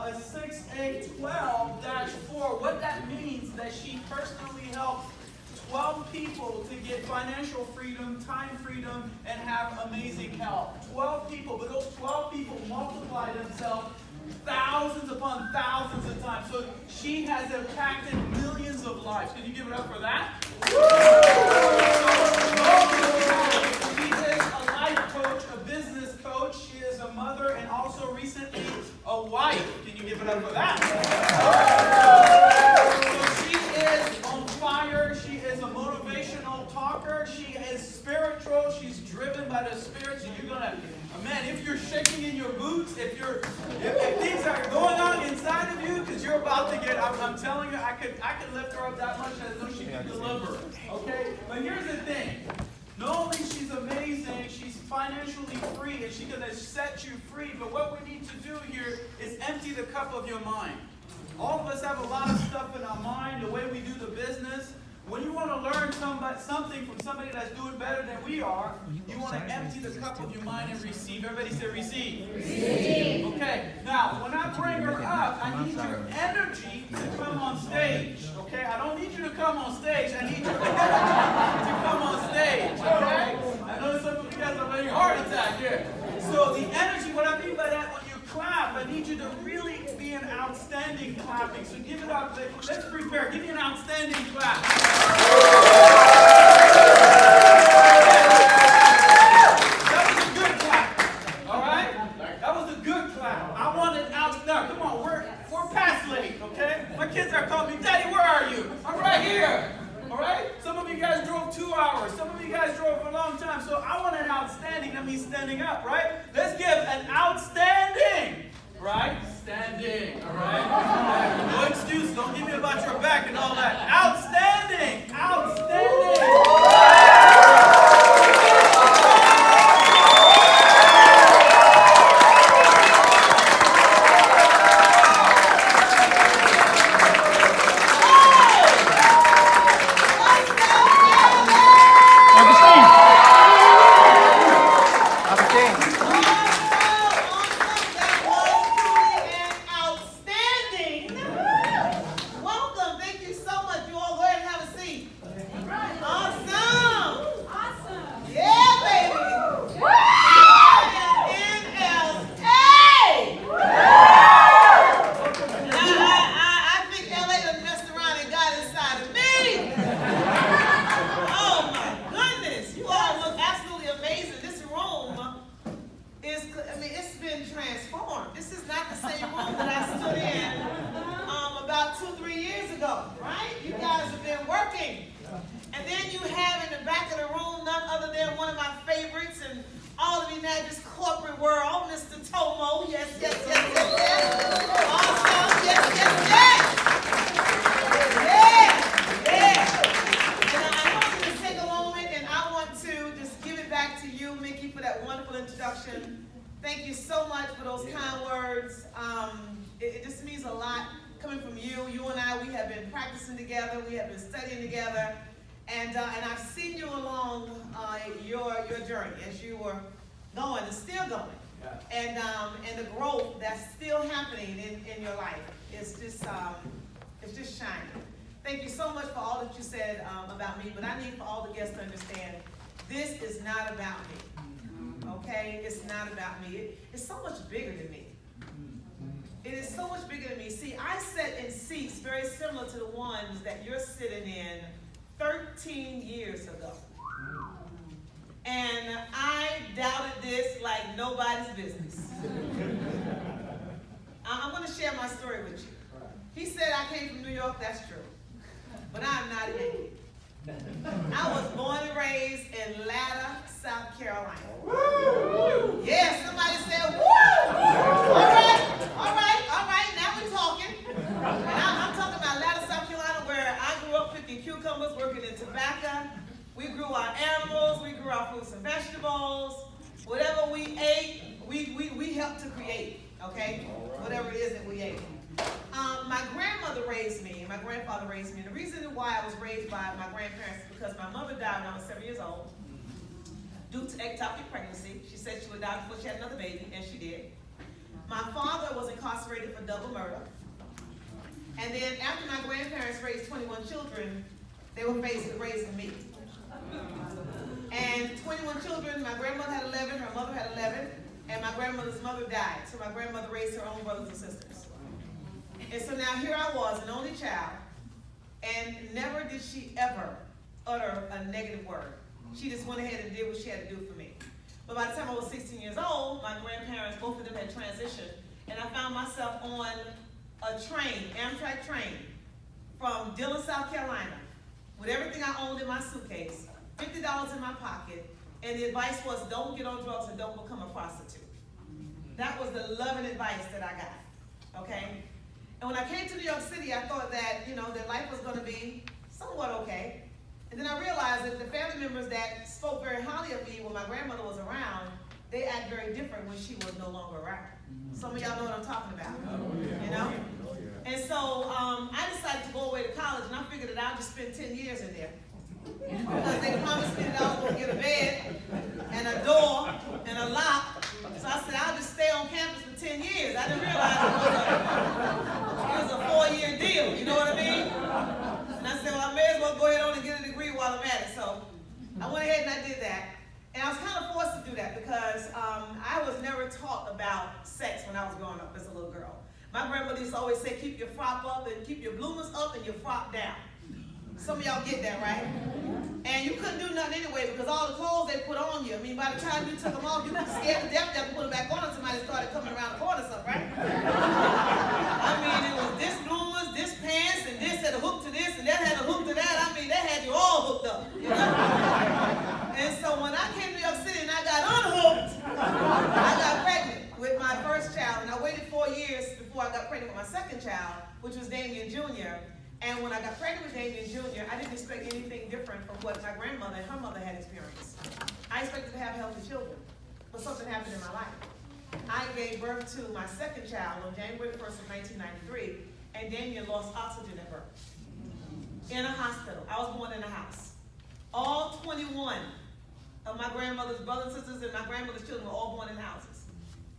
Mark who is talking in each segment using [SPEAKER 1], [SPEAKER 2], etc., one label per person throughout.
[SPEAKER 1] a 6812-4. What that means that she personally helped 12 people to get financial freedom, time freedom, and have amazing health. 12 people, but those 12 people multiply themselves thousands upon thousands of times. So she has impacted millions of lives. Can you give it up for that? She is a life coach, a business coach. She is a mother and also recently a wife. Can you give it up for that? So she is on fire. She is a motivational talker. She is spiritual. She's driven by the Spirit. So you're gonna, man, if you're shaking in your boots, if things are going on inside of you, because you're about to get, I'm telling you, I could lift her up that much. I know she can deliver. Okay, but here's the thing. Not only she's amazing, she's financially free, and she's gonna set you free. But what we need to do here is empty the cup of your mind. All of us have a lot of stuff in our mind, the way we do the business. When you want to learn something from somebody that's doing better than we are, you want to empty the cup of your mind and receive. Everybody say receive. Receive. Okay. Now, when I bring her up, I need your energy to come on stage. Okay? I don't need you to come on stage. I need your energy to come on stage. Okay? I know some of you guys are having a heart attack here. So the energy, what I mean by that, when you clap, I need you to really be an outstanding clapping. So give it up. Let's prepare. Give me an outstanding clap. That was a good clap. All right? That was a good clap. I want it out. Now, come on. We're past late, okay? My kids are calling me, Daddy, where are you? I'm right here. All right? Some of you guys drove 2 hours. Some of you guys drove for a long time. So I want an outstanding. That means standing up, right? Let's give an outstanding. Right? Standing. All right? No excuse. Don't give me about your back and all that. Outstanding. Outstanding. Thank you so much for those kind words. It just means a lot coming from you. You and I, we have been practicing together. We have been studying together. And I've seen you along your journey as you were going and still going. Yeah. And the growth that's still happening in your life. It's just shining. Thank you so much for all that you said about me. But I need for all the guests to understand, this is not about me. Okay? It's not about me. It's so much bigger than me. It is so much bigger than me. See, I sat in seats very similar to the ones that you're sitting in 13 years ago. And I doubted this like nobody's business. I'm going to share my story with you. He said I came from New York. That's true. But I'm not a Yankee. I was born and raised in Latta, South Carolina. Woo! Yeah, somebody said, woo! All right. Now we're talking. And I'm talking about Latta, South Carolina, where I grew up picking cucumbers, working in tobacco. We grew our animals. We grew our fruits and vegetables. Whatever we ate, we helped to create. Okay? Whatever it is that we ate. My grandmother raised me, and my grandfather raised me. And the reason why I was raised by my grandparents is because my mother died when I was 7 years old due to ectopic pregnancy. She said she would die before she had another baby, and she did. My father was incarcerated for
[SPEAKER 2] double murder. And then after my grandparents raised 21 children, they were faced with raising me. And 21 children, my grandmother had 11, her mother had 11, and my grandmother's mother died. So my grandmother raised her own brothers and sisters. And so now here I was, an only child, and never did she ever utter a negative word. She just went ahead and did what she had to do for me. But by the time I was 16 years old, my grandparents, both of them had transitioned, and I found myself on a train, Amtrak train, from Dillon, South Carolina, with everything I owned in my suitcase, $50 in my pocket, and the advice was don't get on drugs and don't become a prostitute. That was the loving advice that I got, okay? And when I came to New York City, I thought that, that life was going to be somewhat okay. And then I realized that the family members that spoke very highly of me when my grandmother was around, they act very different when she was no longer around. Some of y'all know what I'm talking about, And so I decided to go away to college, and I figured that I'll just spend 10 years in there. Because they promised me that I was going to get a bed and a door and a lock. So I said, I'll just stay on campus for 10 years. I didn't realize it was a 4-year deal, you know what I mean? And I said, well, I may as well go ahead on and get a degree while I'm at it. So I went ahead and I did that. And I was kind of forced to do that because I was never taught about sex when I was growing up as a little girl. My grandmother used to always say, keep your frock up and keep your bloomers up and your frock down. Some of y'all get that, right? And you couldn't do nothing anyway because all the clothes they put on you, by the time you took them off, you were scared to death to put them back on and somebody started coming around the corner or something, right? It was this bloomers, this pants, and this had a hook to this, and that had a hook to that. They had you all hooked up, And so when I came to New York City and I got unhooked, I got pregnant with my first child, and I waited 4 years before I got pregnant with my second child, which was Damien Jr., and when I got pregnant with Damien Jr., I didn't expect anything different from what my grandmother and her mother had experienced. I expected to have healthy children, but something happened in my life. I gave birth to my second child on January 1st of 1993, and Damien lost oxygen at birth. In a hospital. I was born in a house. All 21 of my grandmother's brothers and sisters and my grandmother's children were all born in houses.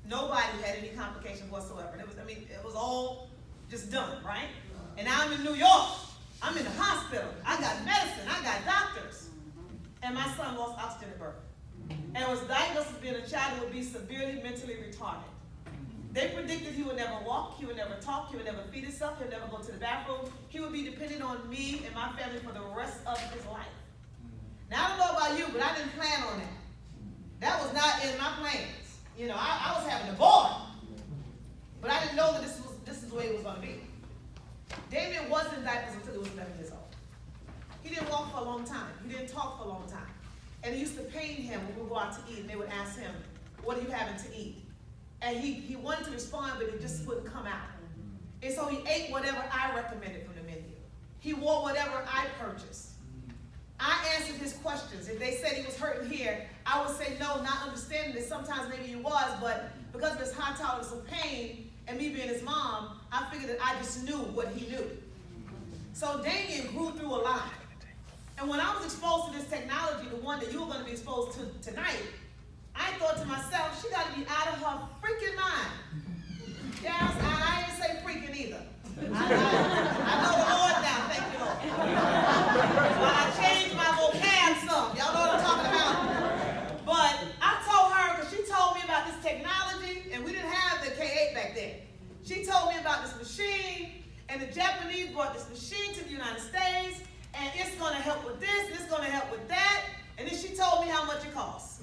[SPEAKER 2] Nobody had any complications whatsoever. It was all just done, right? And now I'm in New York. I'm in the hospital. I got medicine. I got doctors. And my son lost oxygen at birth. And was diagnosed as being a child who would be severely mentally retarded. They predicted he would never walk, he would never talk, he would never feed himself, he would never go to the bathroom. He would be dependent on me and my family for the rest of his life. Now, I don't know about you, but I didn't plan on that. That was not in my plans. I was having a boy. But I didn't know that this is the way it was going to be. Damien was in diapers until he was 11 years old. He didn't walk for a long time. He didn't talk for a long time. And it used to pain him when we would go out to eat, and they would ask him, what are you having to eat? And he wanted to respond, but it just wouldn't come out. And so he ate whatever I recommended from the menu. He wore whatever I purchased. I answered his questions. If they said he was hurting here, I would say no, not understanding that sometimes maybe he was, but because of his high tolerance of pain and me being his mom, I figured that I just knew what he knew. So Damien grew through a lot. And when I was exposed to this technology, the one that you were going to be exposed to tonight, I thought to myself, she got to be out of her freaking mind. Yes, I didn't say freaking either. I know the Lord now, thank you, Lord. But I changed my vocab some. Y'all know what I'm talking about? But I told her, because she told me about this technology, and we didn't have the K8 back then. She told me about this machine, and the Japanese brought this machine to the United States, and it's going to help with this, and it's going to help with that. And then she told me how much it costs.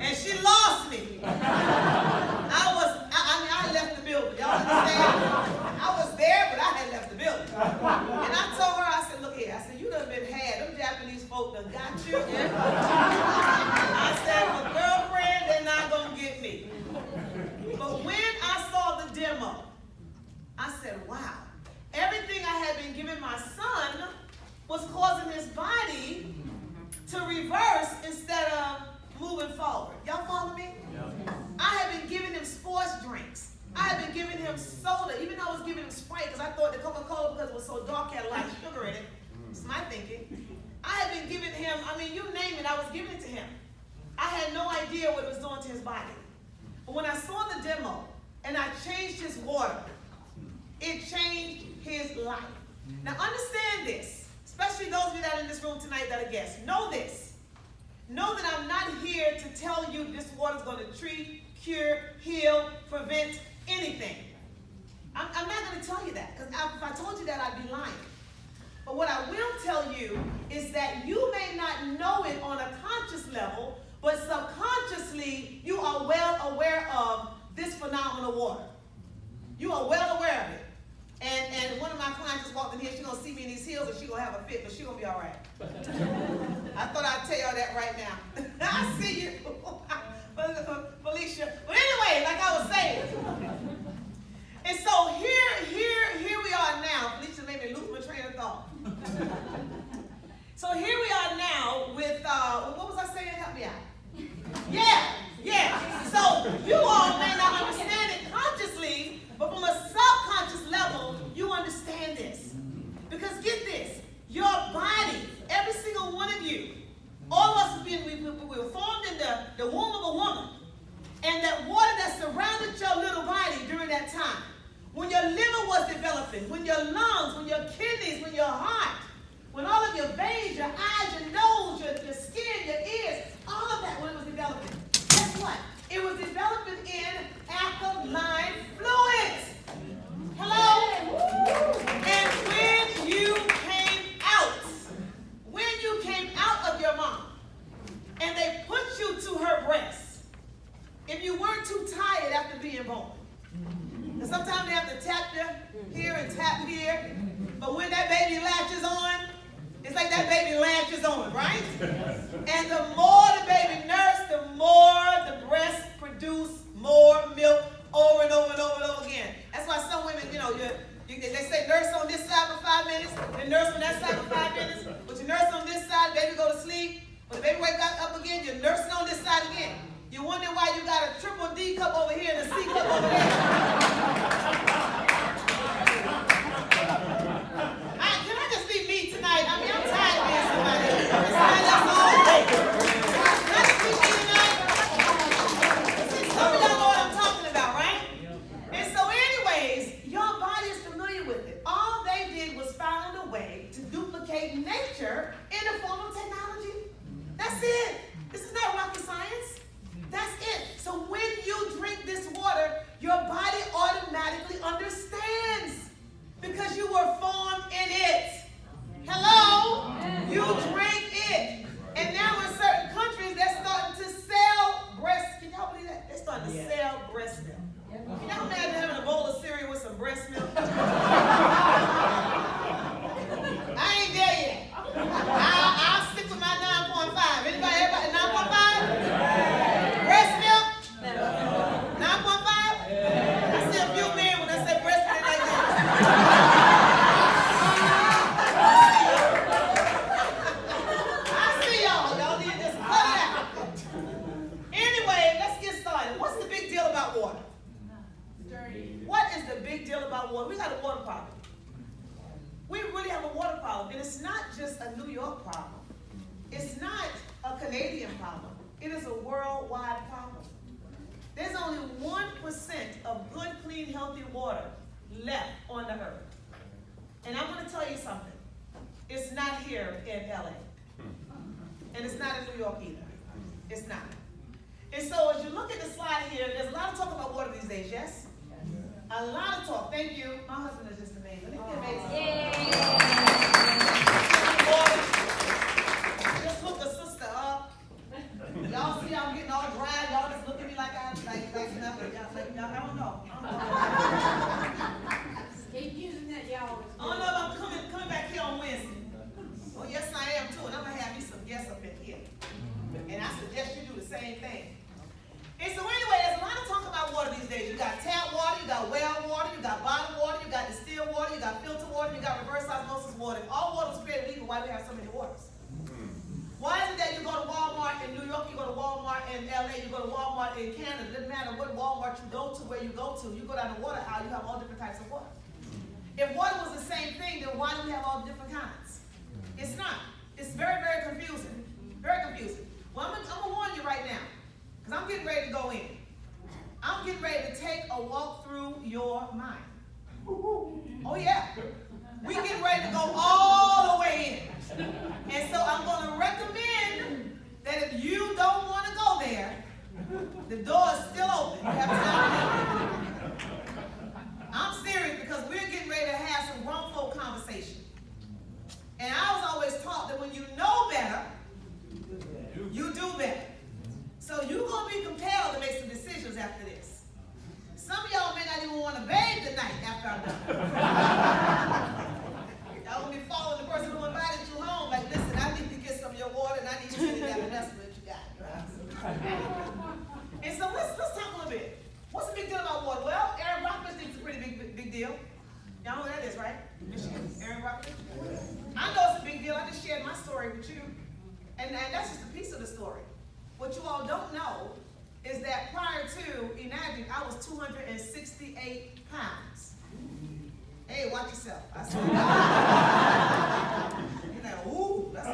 [SPEAKER 2] And she lost me. I left the building. Y'all understand? I was there, but I had left the building. And I told her, I said, look here. I said, you done been had. Them Japanese folk done got you. I said, my girlfriend, they're not going to get me. But when I saw the demo, I said, wow. Everything I had been giving my son was causing his body to reverse instead of moving forward. Y'all follow me? Yeah. I had been giving him sports drinks. I had been giving him soda, even though I was giving him Sprite, because I thought the Coca-Cola, because it was so dark, had a lot of sugar in it. It's my thinking. I had been giving him, you name it, I was giving it to him. I had no idea what it was doing to his body. But when I saw the demo, and I changed water. It changed his life. Now understand this, especially those of you that are in this room tonight that are guests. Know this. Know that I'm not here to tell you this water is going to treat, cure, heal, prevent anything. I'm not going to tell you that, because if I told you that, I'd be lying. But what I will tell you is that you may not know it on a conscious level, but subconsciously you are well aware of this phenomenal water. You are well aware of it. And one of my clients just walked in here. She's going to see me in these heels and she's going to have a fit, but she's going to be all right. I thought I'd tell y'all that right now. I see you, Felicia. But anyway, like I was saying. And so here we are now. Felicia made me lose my train of thought. So here we are now with, what was I saying? Help me out. Yeah. So you all may not understand it consciously, but from a subconscious level, you understand this. Because get this, your body, every single one of you, all of us, we were formed in the womb of a woman. And that water that surrounded your little body during that time, when your liver was developing, when your lungs, when your kidneys, when your heart, when all of your veins, your eyes, your nose, your skin, your ears, all of that, when it was developing, guess what? It was developing in alkaline fluids. Hello? And when you came out of your mom, and they put you to her breast, if you weren't too tired after being born, and sometimes they have to tap here and tap here, but when that baby latches on, it's like that baby latches on, right? And the more the baby nursed, the more the breast produced more milk over and over and over and over again. That's why some women, they say nurse on this side for 5 minutes, then nurse on that side for 5 minutes. But you nurse on this side, baby go to sleep. When the baby wakes up again, you're nursing on this side again. You wonder why you got a triple D cup over here and a C cup over there. Can I just be me tonight? I mean, I'm tired of being somebody. That's all. Can I just be me tonight? See, some of y'all know what I'm talking about, right? And so anyways, your body is familiar with it. All they did was find a way to duplicate nature in the form of technology. That's it. This is not rocket science. That's it. So when you drink this water, your body automatically understands because you were formed in it. Hello? You drink it. And now in certain countries, they're starting to sell breast. Can y'all believe that? They're starting to sell breast milk. Can y'all imagine having a bowl of cereal with some breast milk? I ain't there yet. I'll stick with my 9.5. Everybody 9.5? Breast milk? 9.5? I see a few men when I say breast milk like I see y'all. Y'all need to just cut it out. Anyway, let's get started. What's the big deal about water? What is the big deal about water? We got a water problem. We really have a water problem. And it's not just a New York problem. It's not a Canadian problem. It is a worldwide problem. There's only 1% of good, clean, healthy water left on the earth. And I'm going to tell you something. It's not here in LA. And it's not in New York either. It's not. And so as you look at the slide here, there's a lot of talk about water these days, yes? A lot of talk. Thank you. My husband is just amazing. Isn't he amazing? Yay. Just look the sister up. Y'all see I'm getting all dry. Y'all just look at me like I'm like nothing. Y'all, I don't know.
[SPEAKER 3] Keep using that, y'all.
[SPEAKER 2] I don't know if I'm coming back here on Wednesday. Well, yes, I am too. And I'm going to have me some guests up in here. And I suggest you do the same thing. And so anyway, there's a lot of talk about water these days. You got tap water, you got well water, you got bottled water, you got distilled water, you got filtered water, you got reverse osmosis water. If all water was created legal, why do we have so many waters? Why is it that you go to Walmart in New York, you go to Walmart in LA, you go to Walmart in Canada, it doesn't matter what Walmart you go to, where you go down the water aisle, you have all different types of water. If water was the same thing, then why do we have all different kinds? It's not. It's very, very confusing. Very confusing. Well, I'm going to warn you right now, because I'm getting ready to go in. I'm getting ready to take a walk through your your mind. Oh yeah. We get ready to go all the way in. And so I'm going to recommend that if you don't want to go there, the door is still open. You have time. I'm serious because we're getting ready to have some grown folk conversation. And I was always taught that when you know better, you do better. So you're going to be compelled to make some decisions after this. Some of y'all may not even want to bathe tonight after I'm done. Y'all going to be following the person who invited you home like, listen, I need to get some of your water and I need you to get that enough that you got. And so let's talk a little bit. What's the big deal about water? Well, Aaron Rockledge thinks it's a pretty big deal. Y'all know what that is, right? Michigan. Aaron Rockledge. I know it's a big deal. I just shared my story with you. And that's just a piece of the story. What you all don't know is that prior to Imagine, I was 268 pounds. Hey, watch yourself. I said, you're like, ooh, that's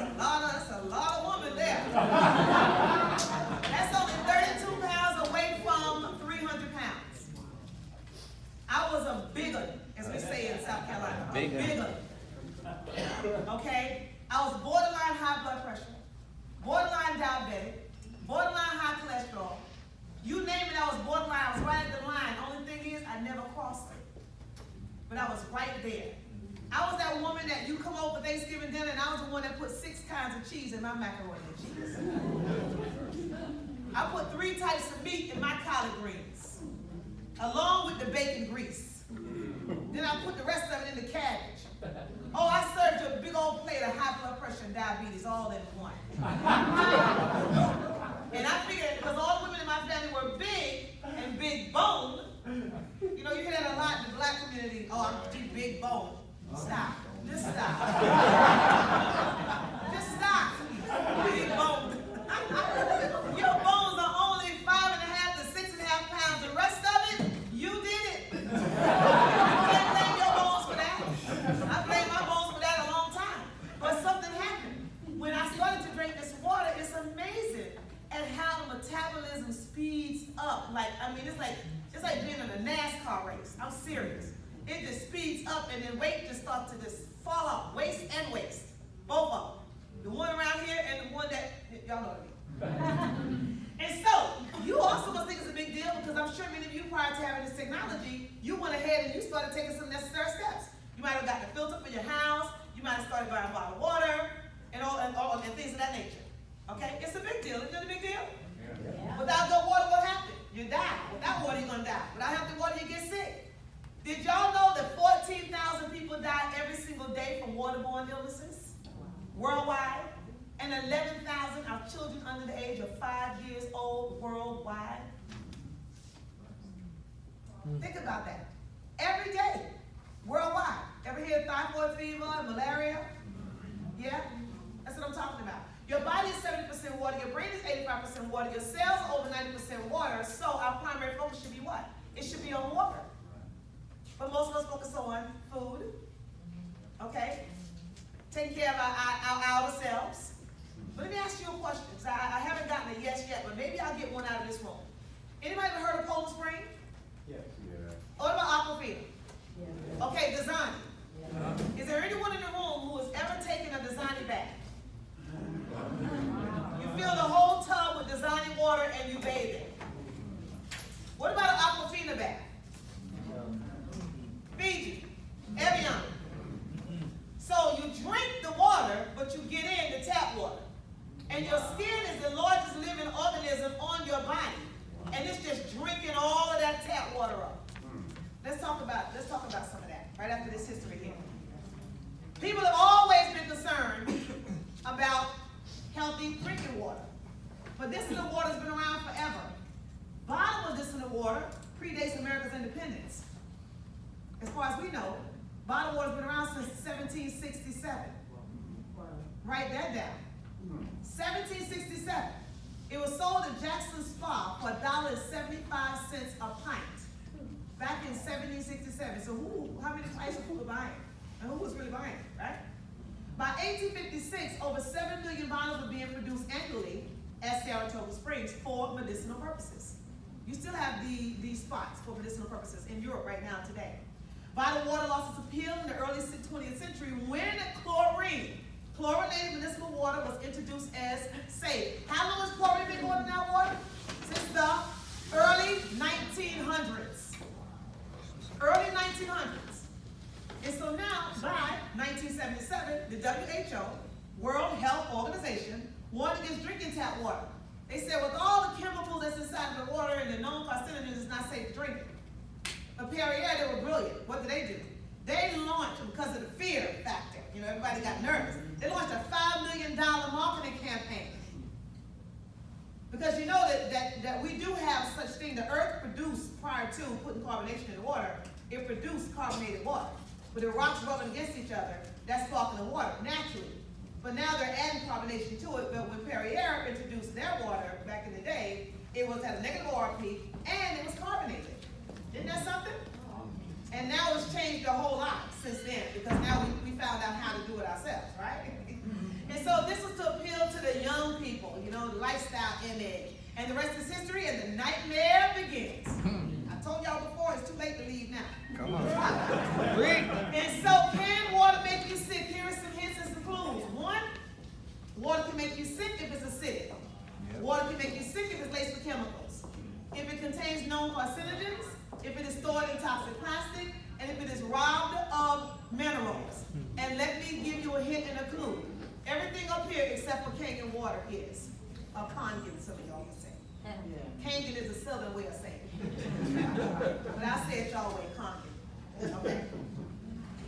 [SPEAKER 2] a lot of woman there. That's only 32 pounds away from 300 pounds. I was a bigger, as we say in South Carolina. Bigger. Okay? I was borderline high blood pressure, borderline diabetic, borderline high cholesterol. You name it, I was borderline. I was right at the line. Only thing is, I never crossed it. But I was right there. I was that woman that you come over for Thanksgiving dinner, and I was the one that put 6 kinds of cheese in my macaroni and cheese. I put 3 types of meat in my collard greens, along with the bacon grease. Then I put the rest of it in the cabbage. Oh, I served you a big old plate of high blood pressure and diabetes all in one. And I figured, because all the women in my family were big and big boned, you know, you hear that a lot in the black community. Oh, I'm too big bone. Stop. Just stop. Just stop. Big bone. Your bones are only 5.5 to 6.5 pounds. The rest of it, you did it. You can't blame your bones for that. I blame my bones for that a long time. But something happened. When I started to drink this water, it's amazing at how the metabolism speeds up. Like, I mean, it's like being in a NASCAR race. I'm serious. It just speeds up and then weight just starts to just fall off. Waist and waist. Both of them. The one around here and the one that, y'all know what I mean. And so, you also must think it's a big deal because I'm sure many of you prior to having this technology, you went ahead and you started taking some necessary steps. You might have got the filter for your house. You might have started buying bottled water and things of that nature. Okay? It's a big deal. Isn't it a big deal? Yeah. Without good water, what happened? You die. Without water, you're going to die. Without healthy water, you get sick. Did y'all know that 14,000 people die every single day from waterborne illnesses worldwide? And 11,000 are children under the age of 5 years old worldwide? Think about that. Every day, worldwide. Ever hear of typhoid fever and malaria? Yeah? That's what I'm talking about. Your body is 70% water, your brain is 85% water, your cells are over 90% water, so our primary focus should be what? It should be on water. But most of us focus on food, okay? Taking care of our outer selves. But let me ask you a question, because I haven't gotten a yes yet, but maybe I'll get one out of this room. Anybody ever heard of Cold Spring? Yes. Yeah. What about Aquafina? Yeah. Okay, Dasani. Yeah. Is there anyone in the room who has ever taken a Dasani bath? You fill the whole tub with Dasani water and you bathe it. What about an Aquafina bath? Fiji, Evian. So you drink the water, but you get in the tap water. And your skin is the largest living organism on your body. And it's just drinking all of that tap water up. Let's talk about some of that right after this history here. People have always been concerned about healthy drinking water. But distilled water has been around forever. Bottled distilled water predates America's independence. As far as we know, bottled water has been around since 1767. Write that down. 1767. It was sold at Jackson Spa for $1.75 a pint. Back in 1767. So how many pints were people buying? And who was really buying it, right? By 1856, over 7 million bottles were being produced annually at Saratoga Springs for medicinal purposes. You still have these spots for medicinal purposes in Europe right now today. Vital water losses appealed in the early 20th century when chlorinated medicinal water was introduced as safe. How long has chlorine been going in our water? Since the early 1900s. Early 1900s. And so now, by 1977, the WHO, World Health Organization, warned against drinking tap water. They said with all the chemicals that's inside of the water and the known carcinogens, it's not safe to drink it. But Perrier, they were brilliant. What did they do? They launched, because of the fear factor, you know, everybody got nervous. They launched a $5 million marketing campaign. Because you know that we do have such thing. The earth produced, prior to putting carbonation in the water, it produced carbonated water. But the rocks rubbing against each other, that's sparkling water, naturally. But now they're adding carbonation to it. But when Perrier introduced their water back in the day, it was at a negative ORP and it was carbonated. Isn't that something? And now it's changed a whole lot since then, because now we found out how to do it ourselves, right? And so this was to appeal to the young people, you know, the lifestyle image. And the rest is history, and the nightmare begins. I told y'all before, it's too late to leave now.
[SPEAKER 4] Come on.
[SPEAKER 2] And so, can water make you sick? Here are some hints and some clues. One, water can make you sick if it's acidic. Water can make you sick if it's laced with chemicals. If it contains known carcinogens, if it is stored in toxic plastic, and if it is robbed of minerals. And let me give you a hint and a clue. Everything up here except for Kangen water is a Kangen, some of y'all can say. Kangen is a southern way of saying it. But I say it y'all way, Kangen. Okay?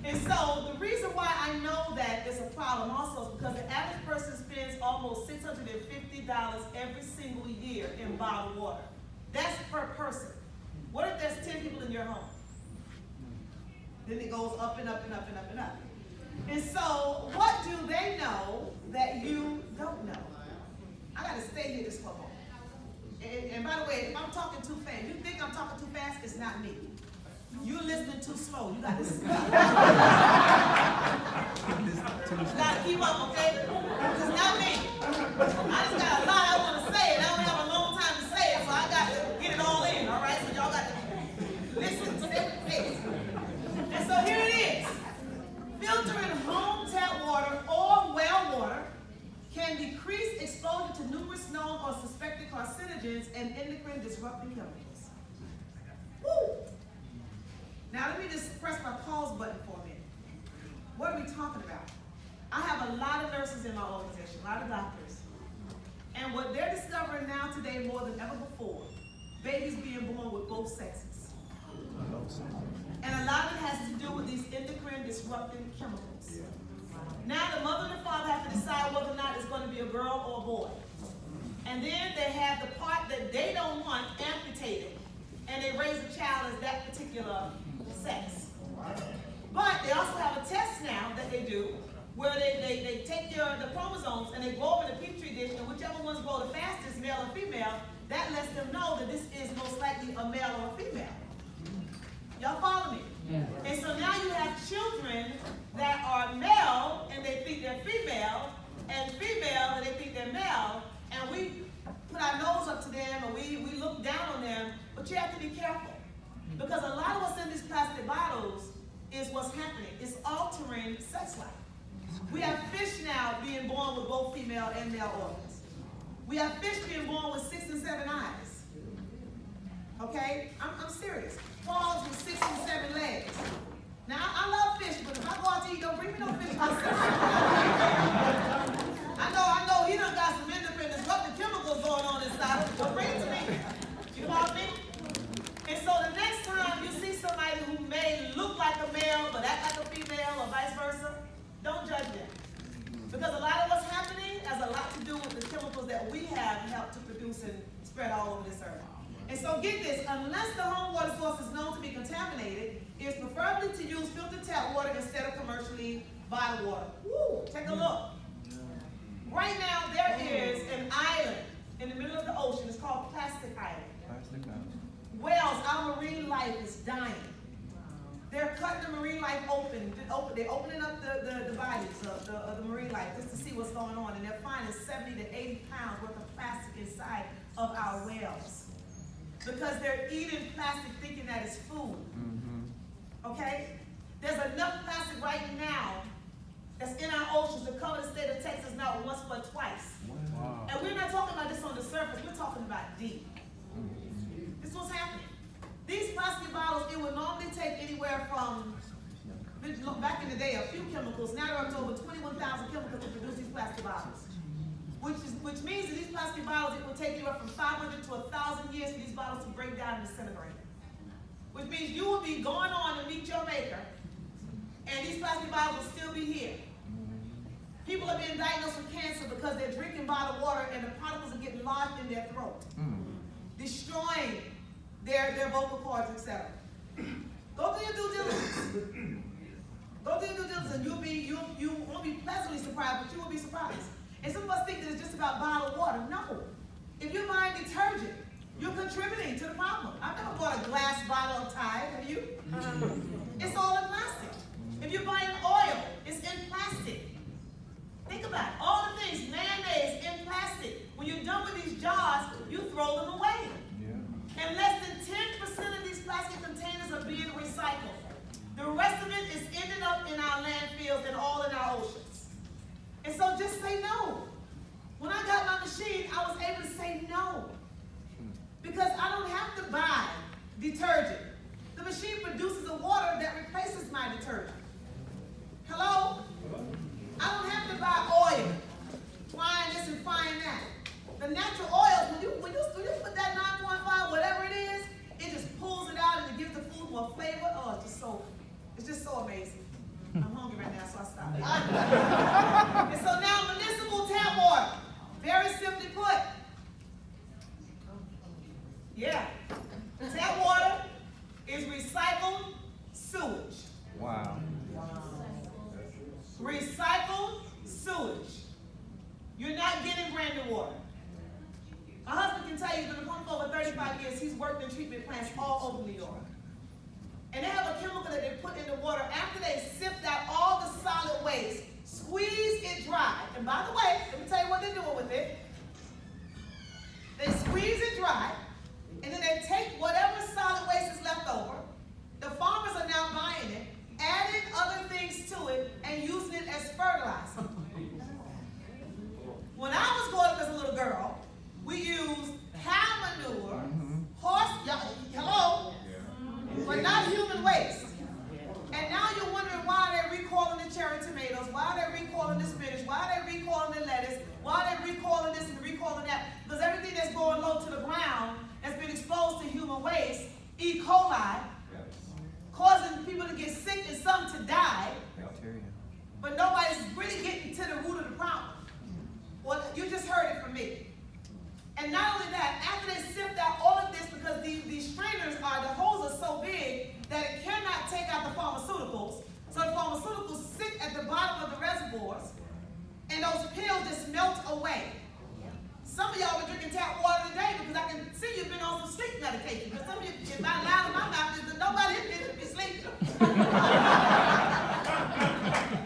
[SPEAKER 2] And so the reason why I know that it's a problem also is because the average person spends almost $650 every single year in bottled water. That's per person. What if there's 10 people in your home? Then it goes up and up and up and up and up. And so, what do they know that you don't know? I got to stay here just for a moment. And by the way, if I'm talking too fast, you think I'm talking too fast, it's not me. You're listening too slow. You got to speed up. You got to keep up, okay? It's not me. I just got a lot I want to say, and I don't have a long time to say it, so I got to get it all in, all right? So y'all got to listen, stay with the pace. And so here it is. Filtering home tap water or well water can decrease exposure to numerous known or suspected carcinogens and endocrine disrupting chemicals. Woo! Now let me just press my pause button for a minute. What are we talking about? I have a lot of nurses in my organization, a lot of doctors. And what they're discovering now today more than ever before, babies being born with both sexes. And a lot of it has to do with these endocrine disrupting chemicals. Now the mother and the father have to decide whether or not it's going to be a girl or a boy. And then they have the part that they don't want amputated. And they raise a child as that particular sex. But they also have a test now that they do where they take the chromosomes and they go over the petri dish, and whichever ones grow the fastest, male or female, that lets them know that this is most likely a male or a female. Y'all follow me? Yeah. And so now you have children that are male and they think they're female, and female and they think they're male, and we put our nose up to them and we look down on them, but you have to be careful. Because a lot of what's in these plastic bottles is what's happening. It's altering sex life. We have fish now being born with both female and male organs. We have fish being born with 6 and 7 eyes. Okay? I'm serious. Frogs with 6 and 7 legs. Now, I love fish, but if I go out to eat, don't bring me no fish. I know he done got some endocrine disrupting chemicals going on inside. Don't bring it to me. You follow me? And so the next time you see somebody who may look like a male, but act like a female, or vice versa, don't judge them. Because a lot of what's happening has a lot to do with the chemicals that we have helped to produce and spread all over this earth. And so get this, unless the home water source is known to be contaminated, it's preferably to use filtered tap water instead of commercially bottled water. Woo, take a look. Right now there is an island in the middle of the ocean. It's called Plastic Island. Whales, our marine life is dying. They're cutting the marine life open. They're opening up the bodies of the marine life just to see what's going on. And they're finding 70 to 80 pounds worth of plastic inside of our whales. because they're eating plastic thinking that it's food. Okay? There's enough plastic right now that's in our oceans to cover the state of Texas not once but twice. Wow. And we're not talking about this on the surface, we're talking about deep. This is what's happening. These plastic bottles, it would normally take anywhere from, back in the day, a few chemicals. Now there are over 21,000 chemicals to produce these plastic bottles. Which means that these plastic bottles, it will take anywhere from 500 to 1,000 years for these bottles to break down and disintegrate. Which means you will be going on to meet your maker, and these plastic bottles will still be here. People are being diagnosed with cancer because they're drinking bottled water and the particles are getting lodged in their throat, destroying their vocal cords, etc. Go do your due diligence. Go do your due diligence, and you won't be pleasantly surprised, but you will be surprised. And some of us think that it's just about bottled water. No. If you're buying detergent, you're contributing to the problem. I've never bought a glass bottle of Tide, have you? It's all in plastic. If you're buying oil, it's in plastic. Think about it. All the things, mayonnaise in plastic. When you're done with these jars, you throw them away. Yeah. And less than 10% of these plastic containers are being recycled. The rest of it is ending up in our landfills and all in our oceans. And so just say no. When I got my machine, I was able to say no. Because I don't have to buy detergent. The machine produces the water that replaces my detergent. Hello? I don't have to buy oil, frying this and frying that. The natural oils, when you put that 9.5, whatever it is, it just pulls it out and it gives the food more flavor. Oh, it's just so amazing. I'm hungry right now, so I stopped. And so now municipal tap water, very simply put. Yeah, tap water is recycled sewage.
[SPEAKER 4] Wow.
[SPEAKER 2] Recycled sewage. You're not getting brand new water. My husband can tell you he's been a pump for over 35 years. He's worked in treatment plants all over New York. And they have a chemical that they put in the water after they sift out all the solid waste, squeeze it dry. And by the way, let me tell you what they're doing with it. They squeeze it dry, and then they take whatever solid waste is left over. The farmers are now buying it, adding other things to it, and using it as fertilizer. When I was growing up as a little girl, we used cow manure, horse, hello, but not human waste. And now you're wondering why they're recalling the cherry tomatoes, why they're recalling the spinach, why they're recalling the lettuce, why they're recalling this and recalling that. Because everything that's going low to the ground has been exposed to human waste, E. coli, causing people to get sick and some to die.
[SPEAKER 4] Bacteria.
[SPEAKER 2] But nobody's really getting to the root of the problem. Well, you just heard it from me. And not only that, after they sift out all of this, because these strainers the holes are so big that it cannot take out the pharmaceuticals. So the pharmaceuticals sit at the bottom of the reservoirs, and those pills just melt away. Some of y'all been drinking tap water today because I can see you've been on some sleep medication. But some of you, if I loud in my mouth, is that nobody in be sleeping.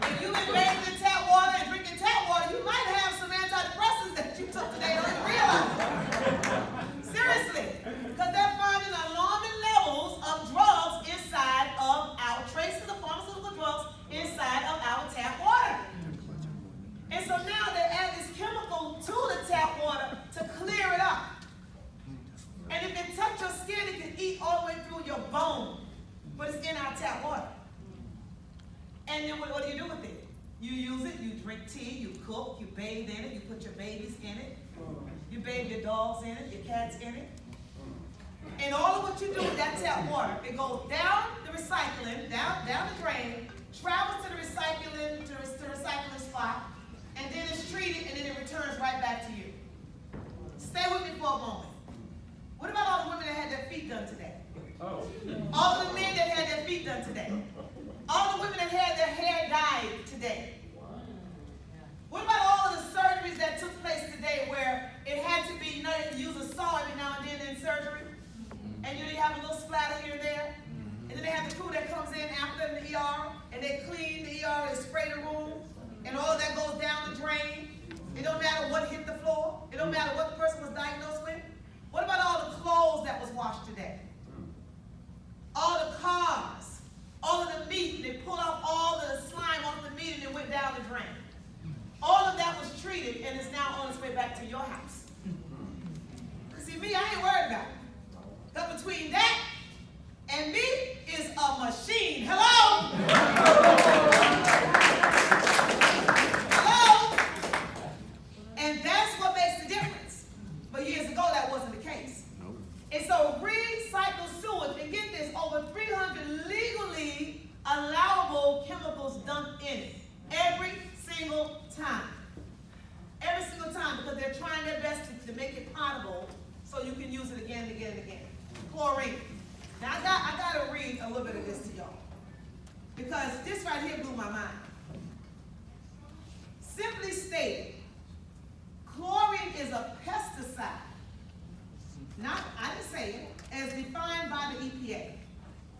[SPEAKER 2] If you've been bathed in tap water and drinking tap water, you might have some antidepressants that you took today, don't even realize it. Seriously, because they're finding alarming levels of drugs inside of our traces of pharmaceutical drugs inside of our tap water. And so now they add this chemical to the tap water to clear it up. And if it touches your skin, it can eat all the way through your bone. But it's in our tap water. And then what do you do with it? You use it, you drink tea, you cook, you bathe in it, you put your babies in it. You bathe your dogs in it, your cats in it. And all of what you do with that tap water, it goes down the recycling, down the drain, travels to the recycling spot, and then it's treated, and then it returns right back to you. Stay with me for a moment. What about all the women that had their feet done today?
[SPEAKER 4] Oh.
[SPEAKER 2] All the men that had their feet done today? All the women that had their hair dyed today? What about all of the surgeries that took place today where it had to be, they use a saw every now and then in surgery, and you have a little splatter here and there, and then they have the crew that comes in after the ER, and they clean the ER, they spray the room, and all of that goes down the drain. It don't matter what hit the floor. It don't matter what the person was diagnosed with. What about all the clothes that was washed today? All the cars, all of the meat, they pulled off all of the slime off the meat and it went down the drain. All of that was treated and is now on its way back to your house. See, me, I ain't worried about it. But between that and me is a machine. Hello? Hello? And that's what makes the difference. But years ago, that wasn't the case. Nope. And so recycled sewage, and get this, over 300 legally allowable chemicals dumped in it every single time. Every single time, because they're trying their best to make it potable so you can use it again and again and again. Chlorine. Now, I got to read a little bit of this to y'all, because this right here blew my mind. Simply stated, chlorine is a pesticide, I didn't say it, as defined by the EPA,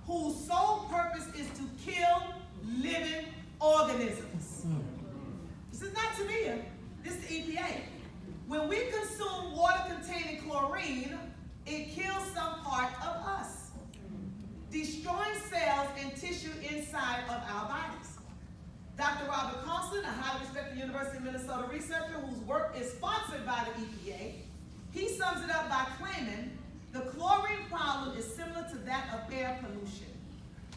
[SPEAKER 2] whose sole purpose is to kill living organisms. This is not Tamia, this is the EPA. When we consume water containing chlorine, it kills some part of us, destroying cells and tissue inside of our bodies. Dr. Robert Conklin, a highly respected University of Minnesota researcher whose work is sponsored by the EPA, he sums it up by claiming the chlorine problem is similar to that of air pollution,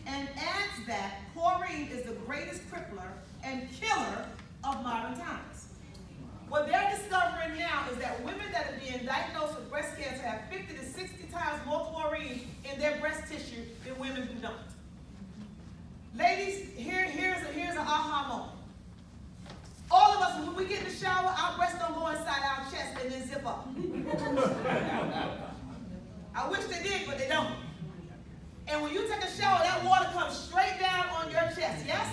[SPEAKER 2] and adds that chlorine is the greatest crippler and killer of modern times. What they're discovering now is that women that are being diagnosed with breast cancer have 50 to 60 times more chlorine in their breast tissue than women who don't. Ladies, here's an aha moment. All of us, when we get in the shower, our breasts don't go inside our chest and then zip up. I wish they did, but they don't. And when you take a shower, that water comes straight down on your chest, yes?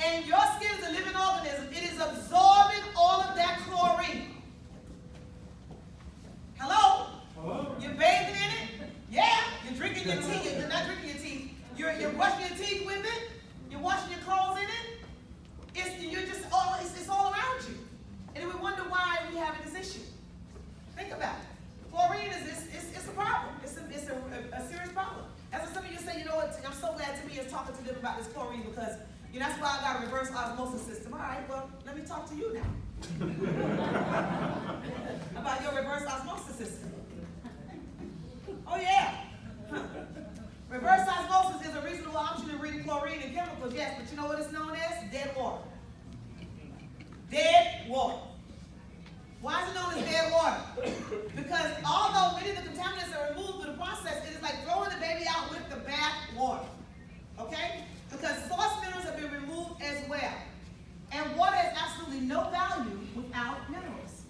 [SPEAKER 2] And your skin is a living organism. It is absorbing all of that chlorine. Hello? Hello? You're bathing in it? Yeah. You're drinking your tea. You're not drinking your tea. You're brushing your teeth with it. You're washing your clothes in it. It's all around you. And we wonder why we're having this issue. Think about it. Chlorine it's a problem. It's a serious problem. That's what some of you say, you know what, I'm so glad Tamia is talking to them about this chlorine, because that's why I got a reverse osmosis system. All right, well, let me talk to you now about your reverse osmosis system. Oh, yeah. Huh. Reverse osmosis is a reasonable option in reading chlorine and chemicals, yes, but you know what it's known as? Dead water. Dead water. Why is it known as dead water? Because although many of the contaminants are removed through the process, it is like throwing the baby out with the bath water. Okay? Because source minerals have been removed as well. And water has absolutely no value without minerals.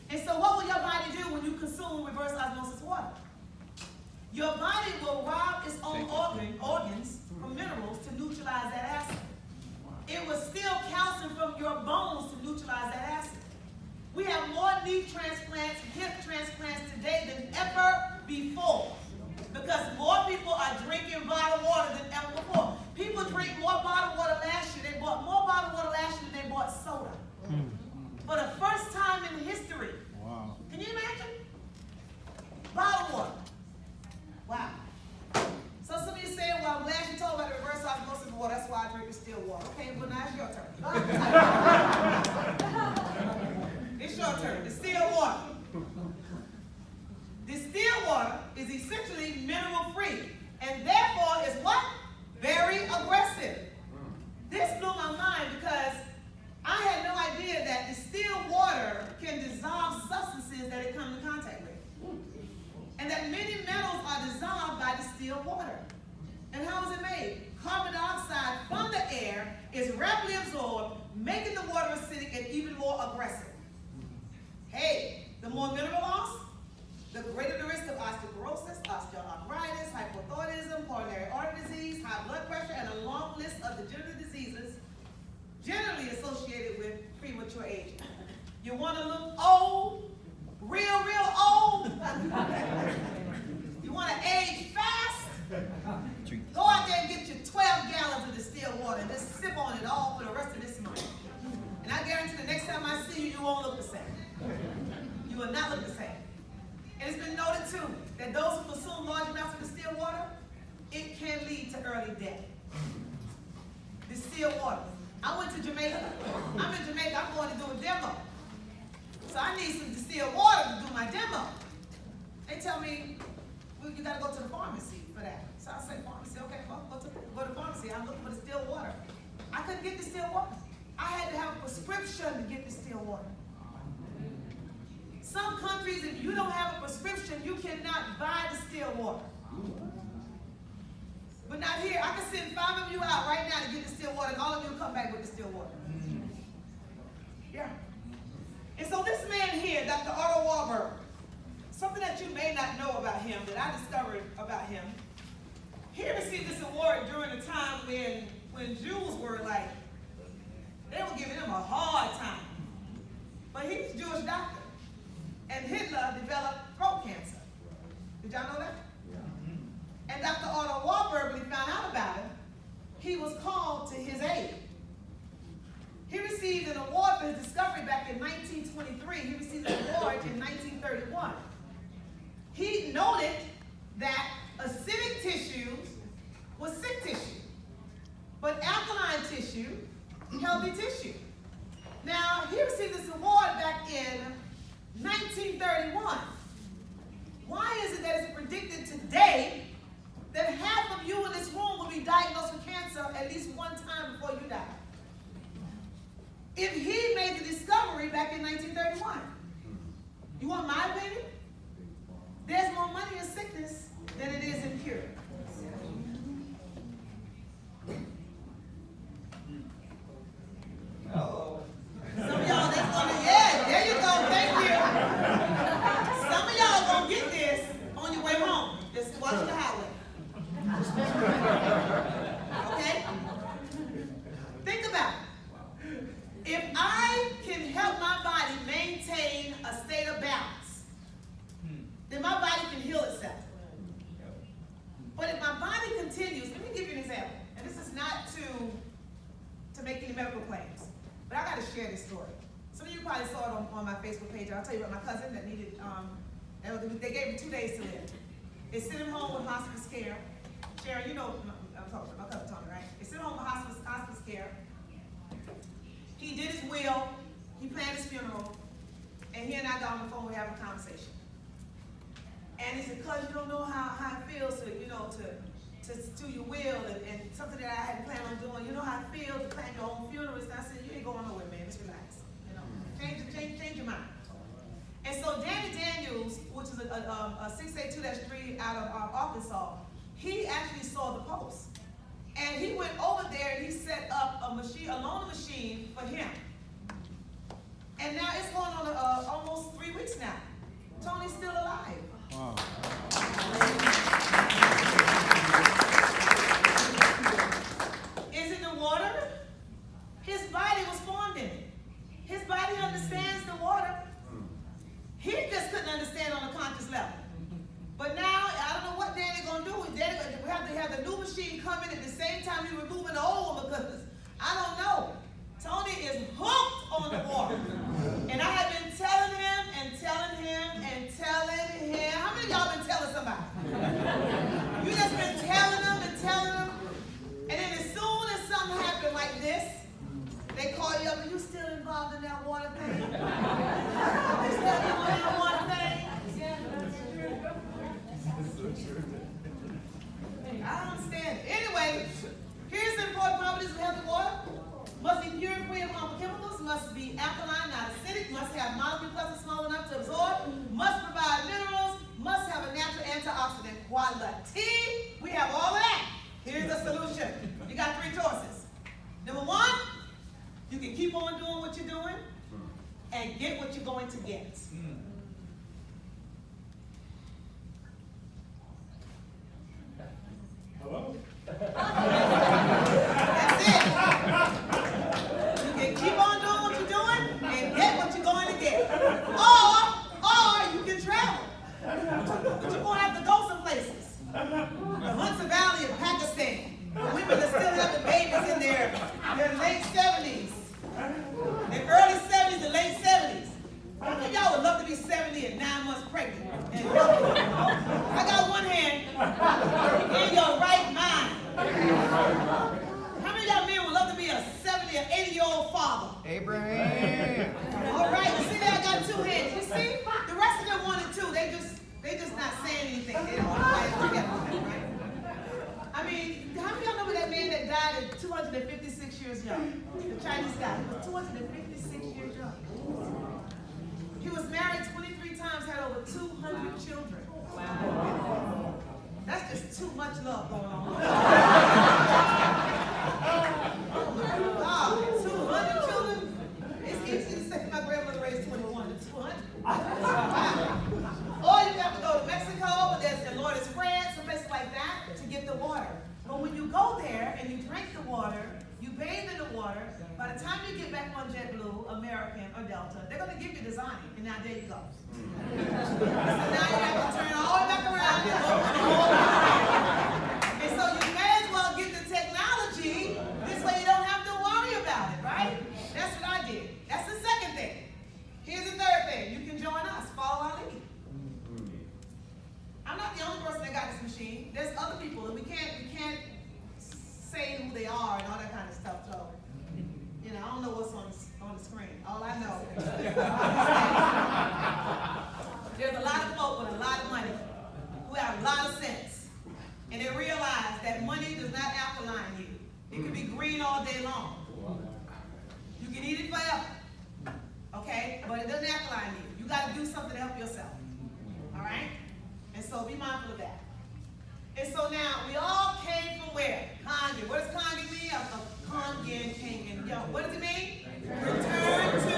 [SPEAKER 2] And so what will your body do when you consume reverse osmosis water? Your body will rob its own organs from minerals to neutralize that acid. It will steal calcium from your bones to neutralize that acid. We have more knee transplants, hip transplants today than ever before, because more people are drinking bottled water than ever before. People drink more bottled water last year. They bought more bottled water last year than they bought soda. For the first time in history. Wow. Can you imagine? Bottled water. Wow. So some of you saying, well, I'm glad you told about the reverse osmosis water. That's why I drink distilled water. Okay, well, now it's your turn. It's your turn. Distilled water. Distilled water is essentially mineral-free, and therefore is what? Very aggressive. This blew my mind because I had no idea that distilled water can dissolve substances that it comes in contact with. And that many metals are dissolved by distilled water. And how is it made? Carbon dioxide from the air is rapidly absorbed, making the water acidic and even more aggressive. Hey, the more mineral loss, the greater the risk of osteoporosis, osteoarthritis, hypothyroidism, coronary artery disease, high blood pressure, and a long list of degenerative diseases generally associated with premature aging. You want to look old, real old? You want to age fast? Go out there and get your 12 gallons of distilled water and just sip on it all for the rest of this month. And I guarantee the next time I see you, you won't look the same. You will not look the same. too, that those who consume large amounts of distilled water, it can lead to early death. Distilled water. I went to Jamaica. I'm in Jamaica. I'm going to do a demo. So I need some distilled water to do my demo. They tell me, well, you got to go to the pharmacy for that. So I say, pharmacy, okay, well, go to the pharmacy. I'm looking for distilled water. I couldn't get distilled water. I had to have a prescription to get distilled water. Some countries, if you don't have a prescription, you cannot buy distilled water. But not here. I can send 5 of you out right now to get distilled water, and all of you will come back with distilled water. Yeah. And so this man here, Dr. Otto Warburg, something that you may not know about him, that I discovered about him, he received this award during a time when Jews were like, they were giving him a hard time. But he's a Jewish doctor. And Hitler developed throat cancer. Did y'all know that? Yeah. And Dr. Otto Warburg, when he found out about it, he was called to his aid. He received an award for his discovery back in 1923. He received an award in 1931. He noted that acidic tissues was sick tissue, but alkaline tissue, healthy tissue. Now, he received this award back in 1931. Why is it that it's predicted today that half of you in this room will be diagnosed with cancer at least one time before you die? If he made the discovery back in 1931. You want my opinion? There's more money in sickness than it is in cure.
[SPEAKER 4] Hello.
[SPEAKER 2] Some of y'all, that's gonna, yeah, there you go, thank you. Some of y'all gonna get this on your way home. Just watch the highway. Okay? Think about it. If I can help my body maintain a state of balance, then my body can heal itself. But if my body continues, let me give you an example. And this is not to make any medical claims, but I got to share this story. Some of you probably saw it on my Facebook page. I'll tell you about my cousin that needed, they gave him 2 days to live. They sent him home with hospice care. Sharon, you know, I'm talking about my cousin Tony, right? They sent him home with hospice care. He did his will, he planned his funeral, and he and I got on the phone, we were having a conversation. And he said, cuz you don't know how it feels to, you know, to do your will and something that I hadn't planned on doing. You know how it feels to plan your own funeral. And I said, you ain't going nowhere, man, just relax. You know, change your mind. And so Danny Daniels, which is a 682-3 out of Arkansas, he actually saw the post. And he went over there and he set up a loaner machine for him. And now it's going on almost 3 weeks now. Tony's still alive. Wow. Is it the water? His body was formed in it. His body understands the water. He just couldn't understand on a conscious level. But now, I don't know what Danny's going to do. We have to have the new machine come in at the same time you're removing the old one because I don't know. Tony is hooked on the water. And I have been telling him and telling him and telling him. How many of y'all been telling somebody? You just been telling them and telling them. And then as soon as something happened like this, they call you up and you still involved in that water thing? You still involved in that water thing? I don't understand it. Anyway, here's the important properties of healthy water. Must be pure and free of harmful chemicals. Must be alkaline, not acidic. Must have molecule clusters small enough to absorb. Must provide minerals. Must have a natural antioxidant quality. We have all of that. Here's the solution. You got 3 choices. Number 1, you can keep on doing what you're doing and get what you're going to get.
[SPEAKER 4] Hello?
[SPEAKER 2] That's it. You can keep on doing what you're doing and get what you're going to get. Or you can travel. But you're going to have to go some places. The Hunter Valley of Pakistan. The women are still having babies in their late 70s. Their early 70s and late 70s. How many of y'all would love to be 70
[SPEAKER 4] Abraham.
[SPEAKER 2] All right, you see that? I got two hands. You see? The rest of them wanted two. They just not saying anything. They don't want to fight together, right? I mean, how many of y'all know that man that died at 256 years young? The Chinese guy. He was 256 years young. He was married 23 times, had over 200 children. Wow. That's just too much love going on. Oh my God, 200 children? It's easy to say my grandmother raised 21 to 200. Wow. Or you have to go to Mexico, and Lord is France, some places like that, to get the water. But when you go there and you drink the water, you bathe in the water, by the time you get back on JetBlue, American, or Delta, they're going to give you design, and now there you go. So now you have to turn all the way back around and go for the whole thing. And so you may as well get the technology, this way you don't have to worry about it, right? That's what I did. That's the second thing. Here's the third thing. You can join us. Follow our lead. I'm not the only person that got this machine. There's other people, and we can't say who they are and all that kind of stuff. So, you know, I don't know what's on the screen. All I know there's a lot of folk with a lot of money who have a lot of sense, and they realize that money does not alkaline you. It can be green all day long. You can eat it forever, okay? But it doesn't alkaline you. You got to do something to help yourself. All right? And so be mindful of that. And so now, we all came from where? Kangen. What does Kangen mean? Kangen. Yo, what does it mean? Return to.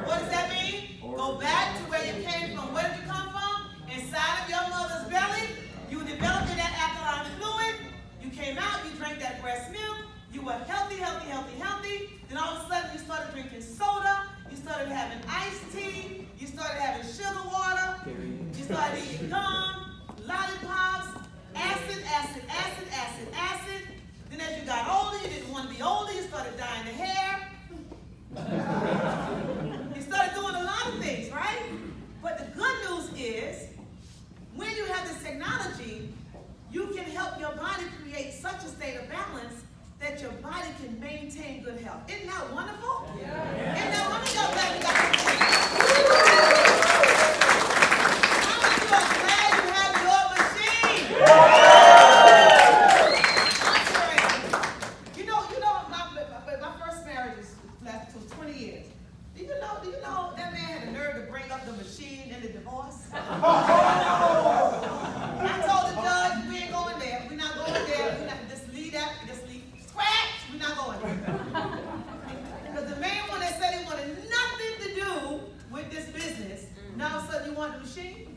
[SPEAKER 2] What does that mean? Go back to where you came from. Where did you come from? Inside of your mother's belly. You developed that alkaline fluid. You came out, you drank that breast milk. You were healthy. Then all of a sudden, you started drinking soda. You started having iced tea. You started having sugar water. You started eating gum, lollipops, acid. Then as you got older, you didn't want to be older. You started dyeing the hair. You started doing a lot of things, right? But the good news is, when you have this technology, you can help your body create such a state of balance that your body can maintain good health. Isn't that wonderful? Yeah. Isn't that wonderful? How many of you are glad you have your machine? You know, my first marriage lasted 20 years. Do you know that man had the nerve to bring up the machine in the divorce? I told the judge, we ain't going there. We're not going there. Just leave that. Scratch. We're not going there. Because the main one that said he wanted nothing to do with this business, now all of a sudden you want the machine?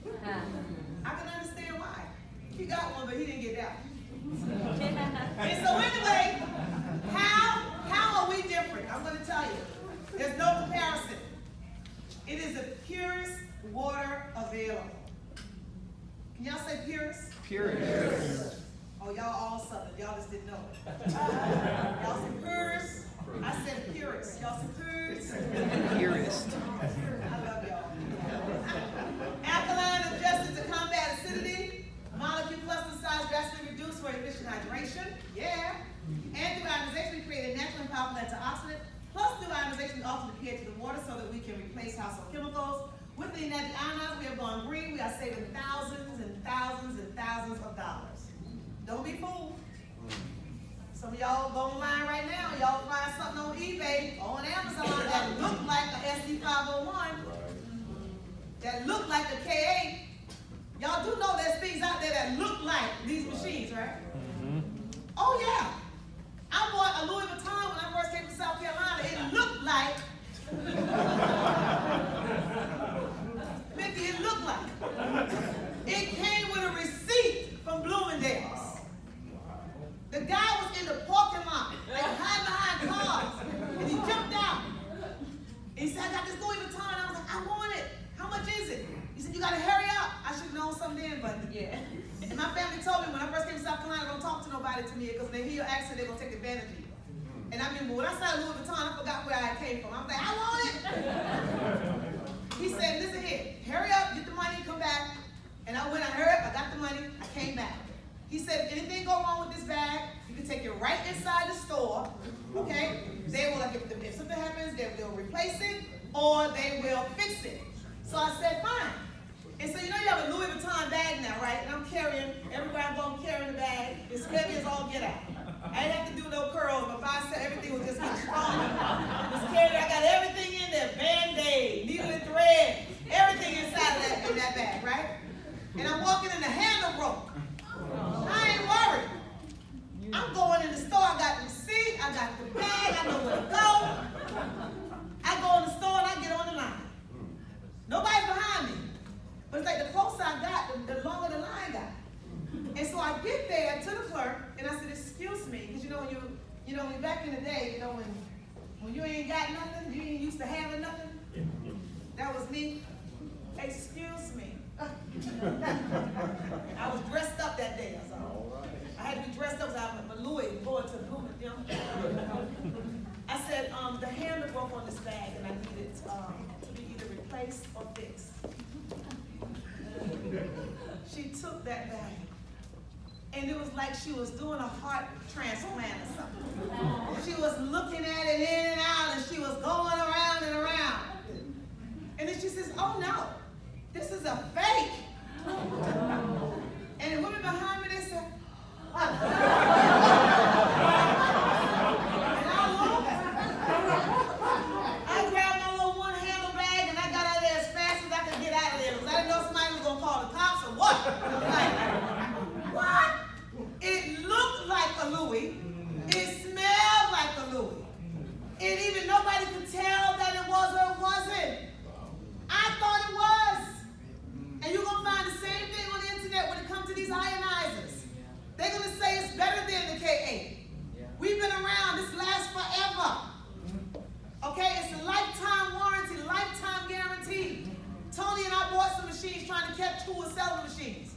[SPEAKER 2] I can understand why. He got one, but he didn't get that. And so anyway, how are we different? I'm going to tell you. There's no comparison. It is the purest water available. Can y'all say purest?
[SPEAKER 4] Purest.
[SPEAKER 2] Oh, y'all all southern. Y'all just didn't know it. Y'all said purest. I said purest. Y'all said purest.
[SPEAKER 4] Purest.
[SPEAKER 2] I love y'all. Alkaline adjusted to combat acidity. Molecule cluster size drastically reduced for efficient hydration. Yeah. And through ionization, we create a natural and powerful antioxidant. Plus, through ionization, we alter the pH of the water so that we can replace household chemicals. With the energy ionized, we have gone green. We are saving thousands and thousands and thousands of dollars. Don't be fooled. Some of y'all go online right now, y'all find something on eBay, on Amazon that look like a SD501, that look like a K8. Y'all do know there's things out there that look like these machines, right? Oh yeah. I bought a Louis Vuitton when I first came to South Carolina. It looked like Mikki, it looked like. It came with a receipt from Bloomingdale's. The guy was in the parking lot, like hiding behind cars, and he jumped out. And he said, I got this Louis Vuitton. I was like, I want it. How much is it? He said, you got to hurry up. I should have known something then, but yeah. And my family told me when I first came to South Carolina, don't talk to nobody to me, because when they hear your accent, they're going to take advantage of you. And I mean, when I saw Louis Vuitton, I forgot where I came from. I was like, I want it. He said, listen here, hurry up, get the money, come back. And I went, I hurried up, I got the money, I came back. He said, if anything go wrong with this bag, you can take it right inside the store, okay? They will, like, if something happens, they'll replace it, or they will fix it. So I said, fine. And so you know you have a Louis Vuitton bag now, right? And I'm carrying, everywhere I go, I'm carrying the bag. It's heavy as all get out. I didn't have to do no curls, my bicep, everything was just getting stronger. Just carrying, I got everything in there, Band-Aid, needle and thread, everything inside of that bag, right? And I'm walking and the handle broke. I ain't worried. I'm going in the store, I got the receipt, I got the bag, I know where to go. I go in the store and I get on the line. Nobody's behind me. But it's like the closer I got, the longer the line got. And so I get there to the clerk and I said, excuse me, because when back in the day, when you ain't got nothing, you ain't used to having nothing. That was me. Excuse me. I was dressed up that day, so I had to be dressed up, so I was Louis going to the movement, you know. I said, the handle broke on this bag and I need it to be either replaced or fixed. She took that bag and it was like she was doing a heart transplant or something. She was looking at it in and out and she was going around and around. And then she says, oh no, this is a fake. And the women behind me, they said, what? And I grabbed my little one-handle bag and I got out of there as fast as I could get out of there because I didn't know somebody was going to call the cops or what. Like, what? It looked like a Louis. It smelled like a Louis. And even nobody could tell that it was or it wasn't. I thought it was. And you're going to find the same thing on the internet when it comes to these ionizers. They're going to say it's better than the K8. We've been around. This lasts forever. Okay? It's a lifetime warranty, lifetime guarantee. Tony and I bought some machines trying to catch who was selling machines.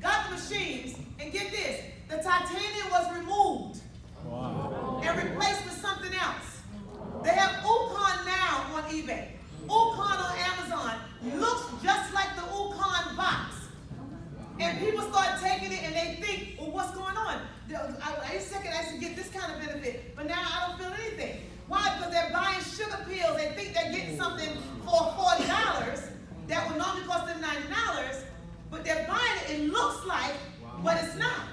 [SPEAKER 2] Got the machines, and get this, the titanium was removed and replaced with something else. They have Ukon now on eBay. Ukon on Amazon looks just like the Ukon box. And people start taking it and they think, well, what's going on? I used to get this kind of benefit, but now I don't feel anything. Why? Because they're buying sugar pills. They think they're getting something for $40 that would normally cost them $90, but they're buying it. It looks like, but it's not.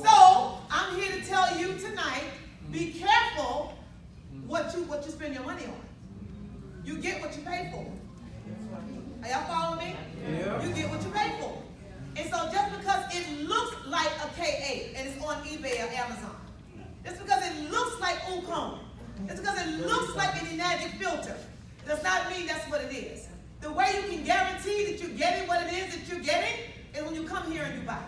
[SPEAKER 2] So I'm here to tell you tonight, be careful what you spend your money on. You get what you pay for. Are y'all following me? Yeah. You get what you pay for. And so just because it looks like a K8 and it's on eBay or Amazon, just because it looks like Ukon, just because it looks like an Enagic filter, does not mean that's what it is. The way you can guarantee that you're getting what it is that you're getting is when you come here and you buy it.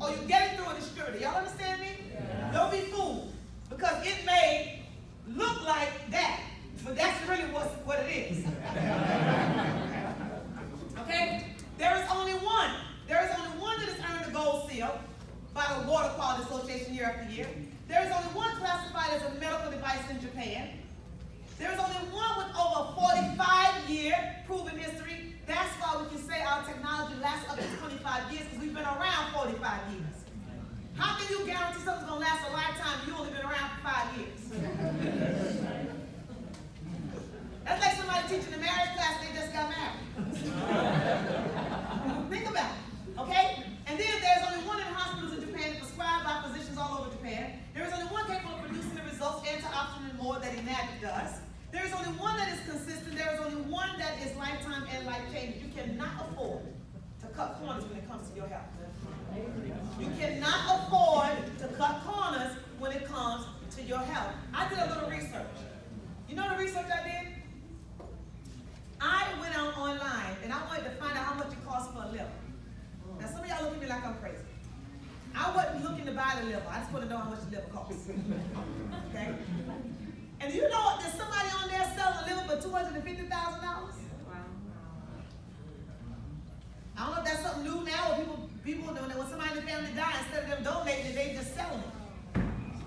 [SPEAKER 2] Or you get it through a distributor. Y'all understand me? Yeah. Don't be fooled. Because it may look like that, but that's really what it is. Okay? There is only one. There is only one that has earned the gold seal by the Water Quality Association year after year. There is only one classified as a medical device in Japan. There is only one with over 45-year proven history. That's why we can say our technology lasts up to 25 years because we've been around 45 years. How can you guarantee something's going to last a lifetime if you've only been around for 5 years? That's like somebody teaching a marriage class and they just got married. Think about it, okay? And then there's only one in hospitals in Japan prescribed by physicians all over Japan. There is only one capable of producing the results antioxidant and more that Enagic does. There is only one that is consistent. There is only one that is lifetime and life-changing. You cannot afford to cut corners when it comes to your health. You cannot afford to cut corners when it comes to your health. I did a little research. You know the research I did? I went on online and I wanted to find out how much it costs for a liver. Now some of y'all look at me like I'm crazy. I wasn't looking to buy the liver. I just want to know how much the liver costs. Okay? And you know there's somebody on there selling a liver for $250,000? I don't know if that's something new now, or people doing it. When somebody in the family dies, instead of them donating it, they just selling it.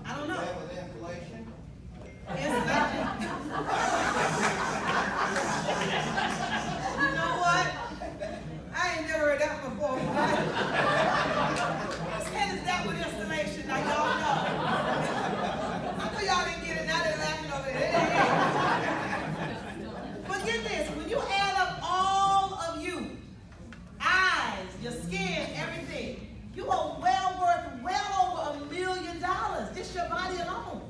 [SPEAKER 2] I don't know.
[SPEAKER 5] With inflation?
[SPEAKER 2] Inflation. You know what? I ain't never heard that before. Said is that with installation? Now y'all know. I know y'all didn't get it. Now they're laughing over your body alone.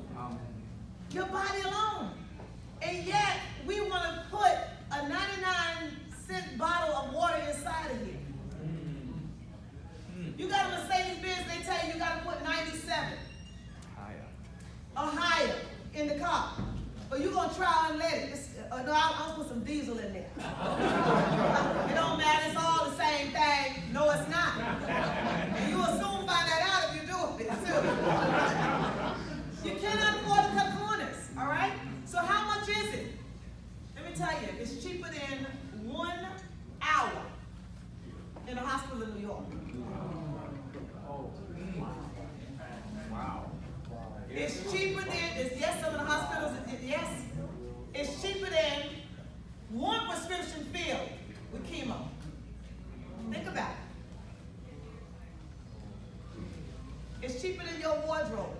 [SPEAKER 2] Your body alone. And yet, we want to put a 99-cent bottle of water inside of you. You got a Mercedes-Benz, they tell you you got to put 97 or higher in the car. But you're going to try and let it. No, I'll put some diesel in there. It don't matter. It's all the same thing. No, it's not. And you will soon find that out if you do it too. You cannot afford to cut corners, all right? So how much is it? Let me tell you, it's cheaper than 1 hour in a hospital in New York.
[SPEAKER 1] Wow.
[SPEAKER 2] It's cheaper than, yes, some of the hospitals, yes. It's cheaper than 1 prescription filled with chemo. Think about it. It's cheaper than your wardrobe.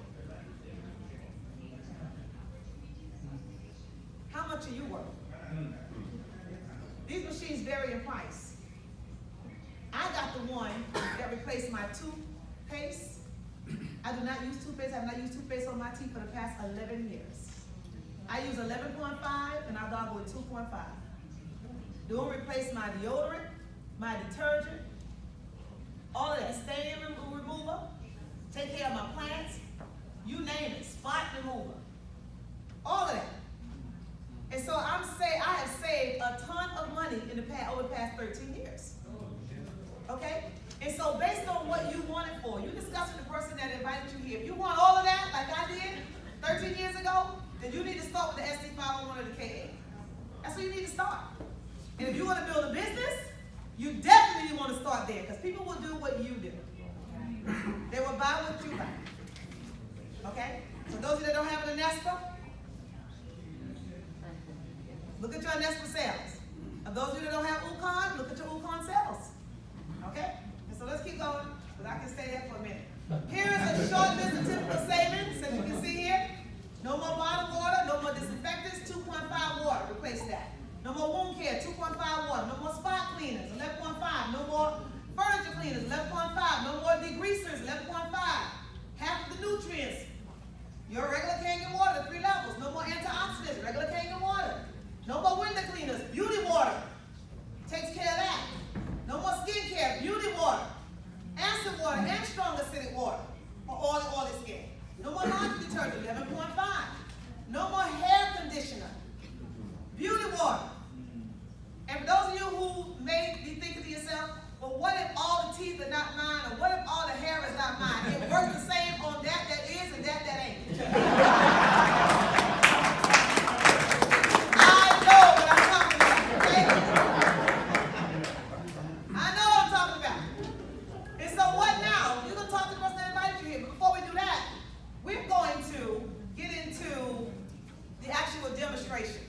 [SPEAKER 2] How much are you worth? These machines vary in price. I got the one that replaced my toothpaste. I do not use toothpaste. I have not used toothpaste on my teeth for the past 11 years. I use 11.5 and I'll go with 2.5. The one replaced my deodorant, my detergent, all of that, stain remover, take care of my plants, you name it, spot remover, all of that. And so I have saved a ton of money in over the past 13 years. Okay? And so based on what you want it for, you discuss with the person that invited you here. If you want all of that, like I did 13 years ago, then you need to start with the SD501 or the KA. That's where you need to start. And if you want to build a business, you definitely want to start there, because people will do what you do. They will buy what you buy. Okay? So those of you that don't have an Anespa, look at your Anespa sales. And those of you that don't have Ukon, look at your Ukon sales. Okay? And so let's keep going, but I can stay there for a minute. Here is a short list of typical savings, as you can see here. No more bottled water, no more disinfectants, 2.5 water, replace that. No more wound care, 2.5 water. No more spot cleaners, 11.5. No more furniture cleaners, 11.5. No more degreasers, 11.5. Half of the nutrients. Your regular Kangen water, 3 levels. No more antioxidants, regular Kangen water. No more window cleaners, beauty water. Takes care of that. No more skin care, beauty water. Acid water and strong acidic water for oily skin. No more laundry detergent, 11.5. No more hair conditioner. Beauty water. And for those of you who may be thinking to yourself, well, what if all the teeth are not mine, or what if all the hair is not mine? It works the same on that is and that ain't. I know what I'm talking about, okay? I know what I'm talking about. And so what now? You're going to talk to the person that invited you here. But before we do that, we're going to get into the actual demonstration.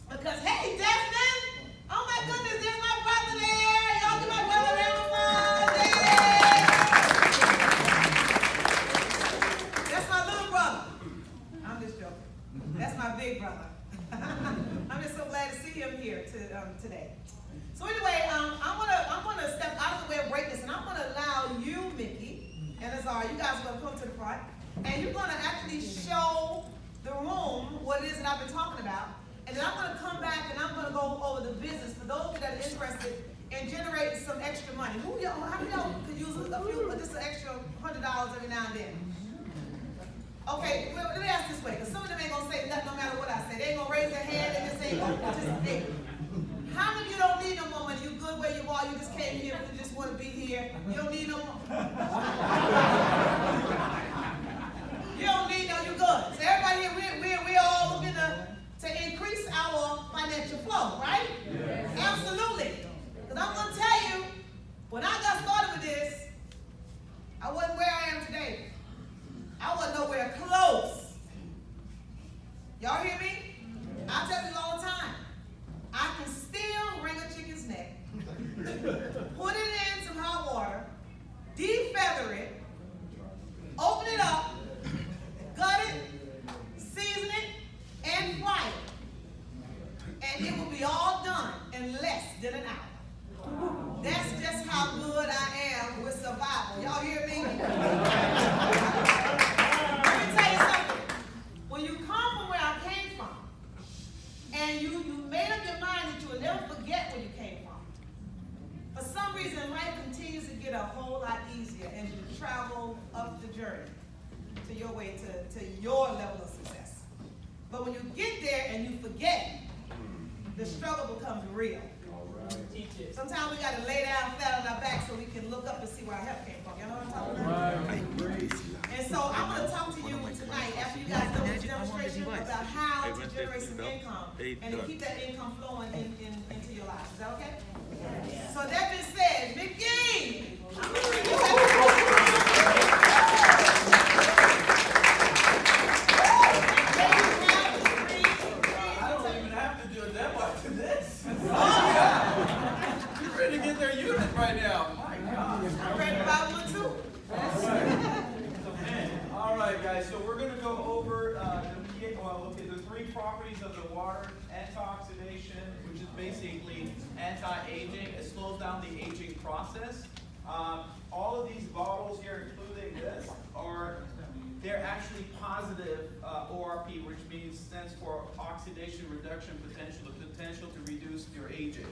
[SPEAKER 2] Because, hey, Desmond! Oh my goodness, there's my brother there! Y'all give my brother a round of applause! Yeah. That's my little brother. I'm just joking. That's my big brother. I'm just so glad to see him here today. So anyway, I'm gonna step out of the way of greatness, and I'm gonna allow you, Mikki, and Aasar, you guys are gonna come to the front, and you're gonna actually show the room what it is that I've been talking about. And then I'm going to come back and I'm going to go over the business for those of you that are interested in generating some extra money. How many of y'all could use just an extra $100 every now and then? Okay, well, let me ask this way, because some of them ain't going to say nothing no matter what I say. They ain't going to raise their hand, they just ain't going to participate. How many of you don't need no more money? You good where you are, you just came here, you just want to be here. You don't need no more. You don't need no, you good. So everybody here, we're all looking to increase our financial flow, right? Yes. Absolutely. Because I'm going to tell you, when I got started with this, I wasn't where I am today. I wasn't nowhere close. Y'all hear me? I tell you all the time, I can still wring a chicken's neck, put it in some hot water, defeather it, open it up, gut it, season it, and fry it. And it will be all done in less than an hour. That's just how good I am with survival. Y'all hear me? to your way to your level of success. But when you get there and you forget, the struggle becomes real. Sometimes we got to lay down flat on our back so we can look up and see where our help came from. You know what I'm talking about? And so I'm going to talk to you tonight after you guys do this demonstration about how to generate some income and to keep that income flowing into your lives. Is that okay? So that being said, Mikki, I'm going to bring you
[SPEAKER 1] I don't even have to do a demo after this. Oh, yeah. You're ready to get their unit right now. My God.
[SPEAKER 2] I'm ready to buy one too.
[SPEAKER 1] All right, guys. So we're going to go over the three properties of the water: antioxidation, which is basically anti-aging. It slows down the aging process. All of these bottles here, including this, they're actually positive ORP, which stands for oxidation reduction potential, the potential to reduce your aging.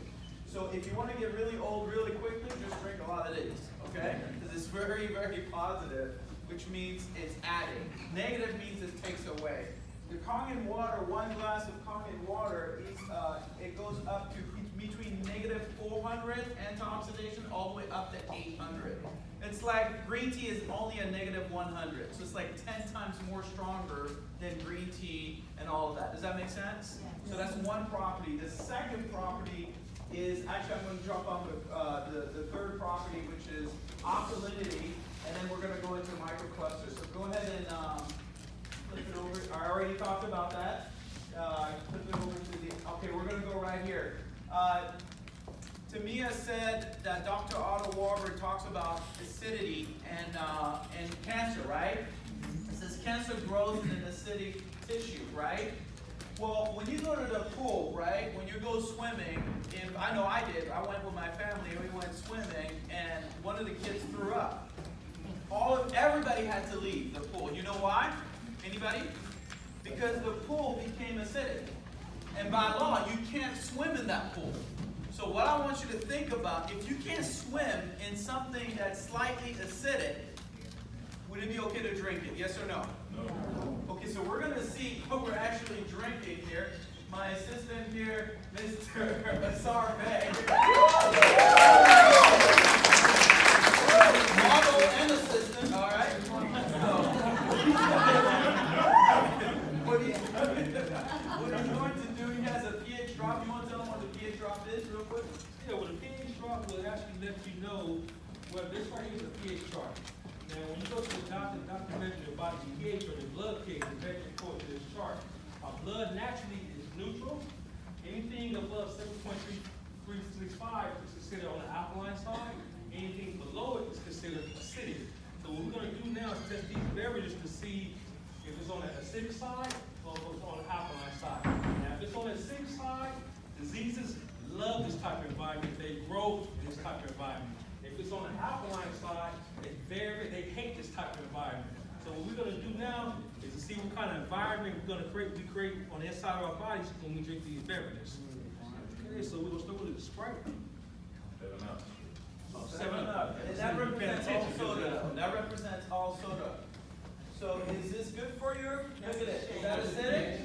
[SPEAKER 1] So if you want to get really old really quickly, just drink a lot of these, okay? Because it's very, very positive, which means it's adding. Negative means it takes away. The Kangen water, one glass of Kangen water, it goes up to between -400 antioxidation all the way up to 800. It's like green tea is only a -100, so it's like 10 times more stronger than green tea and all of that. Does that make sense? Yeah. So that's one property. The second property is, actually I'm going to jump on the third property, which is alkalinity, and then we're going to go into microclusters. So go ahead and flip it over. I already talked about that. Flip it over to okay, we're going to go right here. Tamia said that Dr. Otto Warburg talks about acidity and cancer, right? It says cancer grows in an acidic tissue, right? Well, when you go to the pool, right, when you go swimming, I know I did, I went with my family and we went swimming and one of the kids threw up. Everybody had to leave the pool. You know why? Anybody? Because the pool became acidic. And by law, you can't swim in that pool. So what I want you to think about, if you can't swim in something that's slightly acidic, would it be okay to drink it? Yes or no? No. Okay, so we're going to see what we're actually drinking here. My assistant here, Mr. Aasar Bey. Model and assistant, all right? What he's going to do, he has a pH drop. You want to tell him what the pH drop is real quick?
[SPEAKER 5] Yeah, well, the pH drop will actually let you know, well, this right here is a pH chart. Now, when you go to the doctor measures your body pH or the blood pH, the measure according to this chart. Our blood naturally is neutral. Anything above 7.335 is considered on the alkaline side. Anything below it is considered acidic. So what we're going to do now is test these beverages to see if it's on the acidic side or if it's on the alkaline side. Now, if it's on the acidic side, diseases love this type of environment. They grow in this type of environment. If it's on the alkaline side, they hate this type of environment. So what we're going to do now is to see what kind of environment we're going to create on the inside of our bodies when we drink these beverages. Okay, so we're going to start with the Sprite.
[SPEAKER 1] 7 Up. And that represents all soda. That represents all soda. So is this good for you? Look at it. Is that acidic?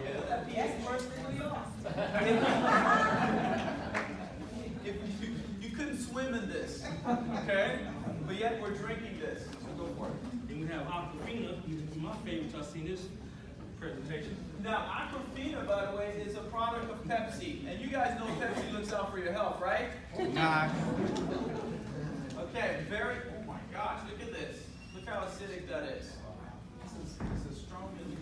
[SPEAKER 1] Yeah. That pH perfectly off. If you couldn't swim in this, okay? But yet we're drinking this. So go for it.
[SPEAKER 5] Then we have Aquafina. This is my favorite. I've seen this presentation.
[SPEAKER 1] Now, Aquafina, by the way, is a product of Pepsi. And you guys know Pepsi looks out for your health, right?
[SPEAKER 4] Nah.
[SPEAKER 1] Okay, oh my gosh, look at this. Look how acidic that is. This is strong as the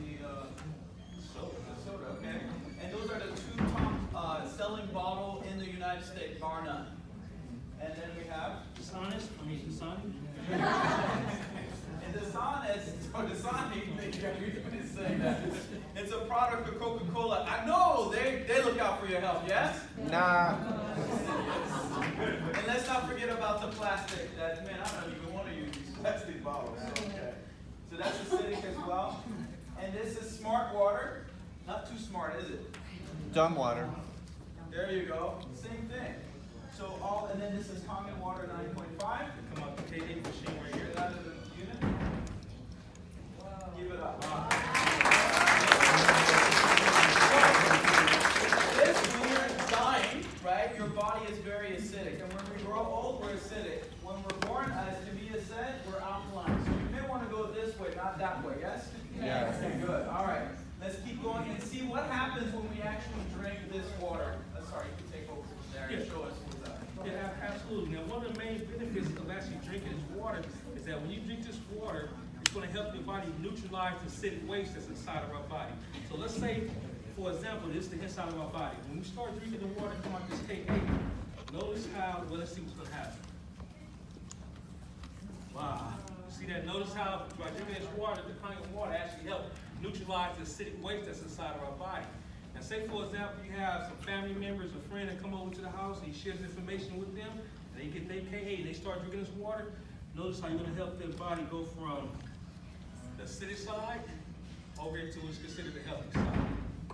[SPEAKER 1] soda, okay? And those are the two top selling bottle in the United States, bar none. And then we have
[SPEAKER 5] Dasani.
[SPEAKER 1] And Dasani, everybody's saying that. It's a product of Coca-Cola. I know they look out for your health, yes?
[SPEAKER 4] Nah.
[SPEAKER 1] And let's not forget about the plastic. Man, I don't even want to use these plastic bottles. Okay. So that's acidic as well. And this is smart water. Not too smart, is it?
[SPEAKER 4] Dumb water.
[SPEAKER 1] There you go. Same thing. So and then this is Kangen Water 9.5.
[SPEAKER 5] Come out the K8 machine right here.
[SPEAKER 1] Get out of the unit. This, when you're dying, right, your body is very acidic. And when we grow old, we're acidic. When we're born, as Tamia said, we're alkaline. So you may want to go this way, not that way, yes?
[SPEAKER 4] Yes.
[SPEAKER 1] Okay, good. All right. Let's keep going and see what happens when we actually drink this water. Sorry, you can take over from there and show us what's up.
[SPEAKER 5] Yeah, absolutely. Now, one of the main benefits of actually drinking this water is that when you drink this water, it's going to help your body neutralize the acidic waste that's inside of our body. So let's say, for example, this is the inside of our body. When we start drinking the water come out this K8, notice how, well, let's see what's going to happen. Wow. See that? Notice how by drinking this water, the Kangen water actually helps neutralize the acidic waste that's inside of our body. Now, say for example, you have some family members or friend that come over to the house and you share this information with them, and they get their K8 and they start drinking this water. Notice how you're going to help their body go from the acidic side over into what's considered the healthy side.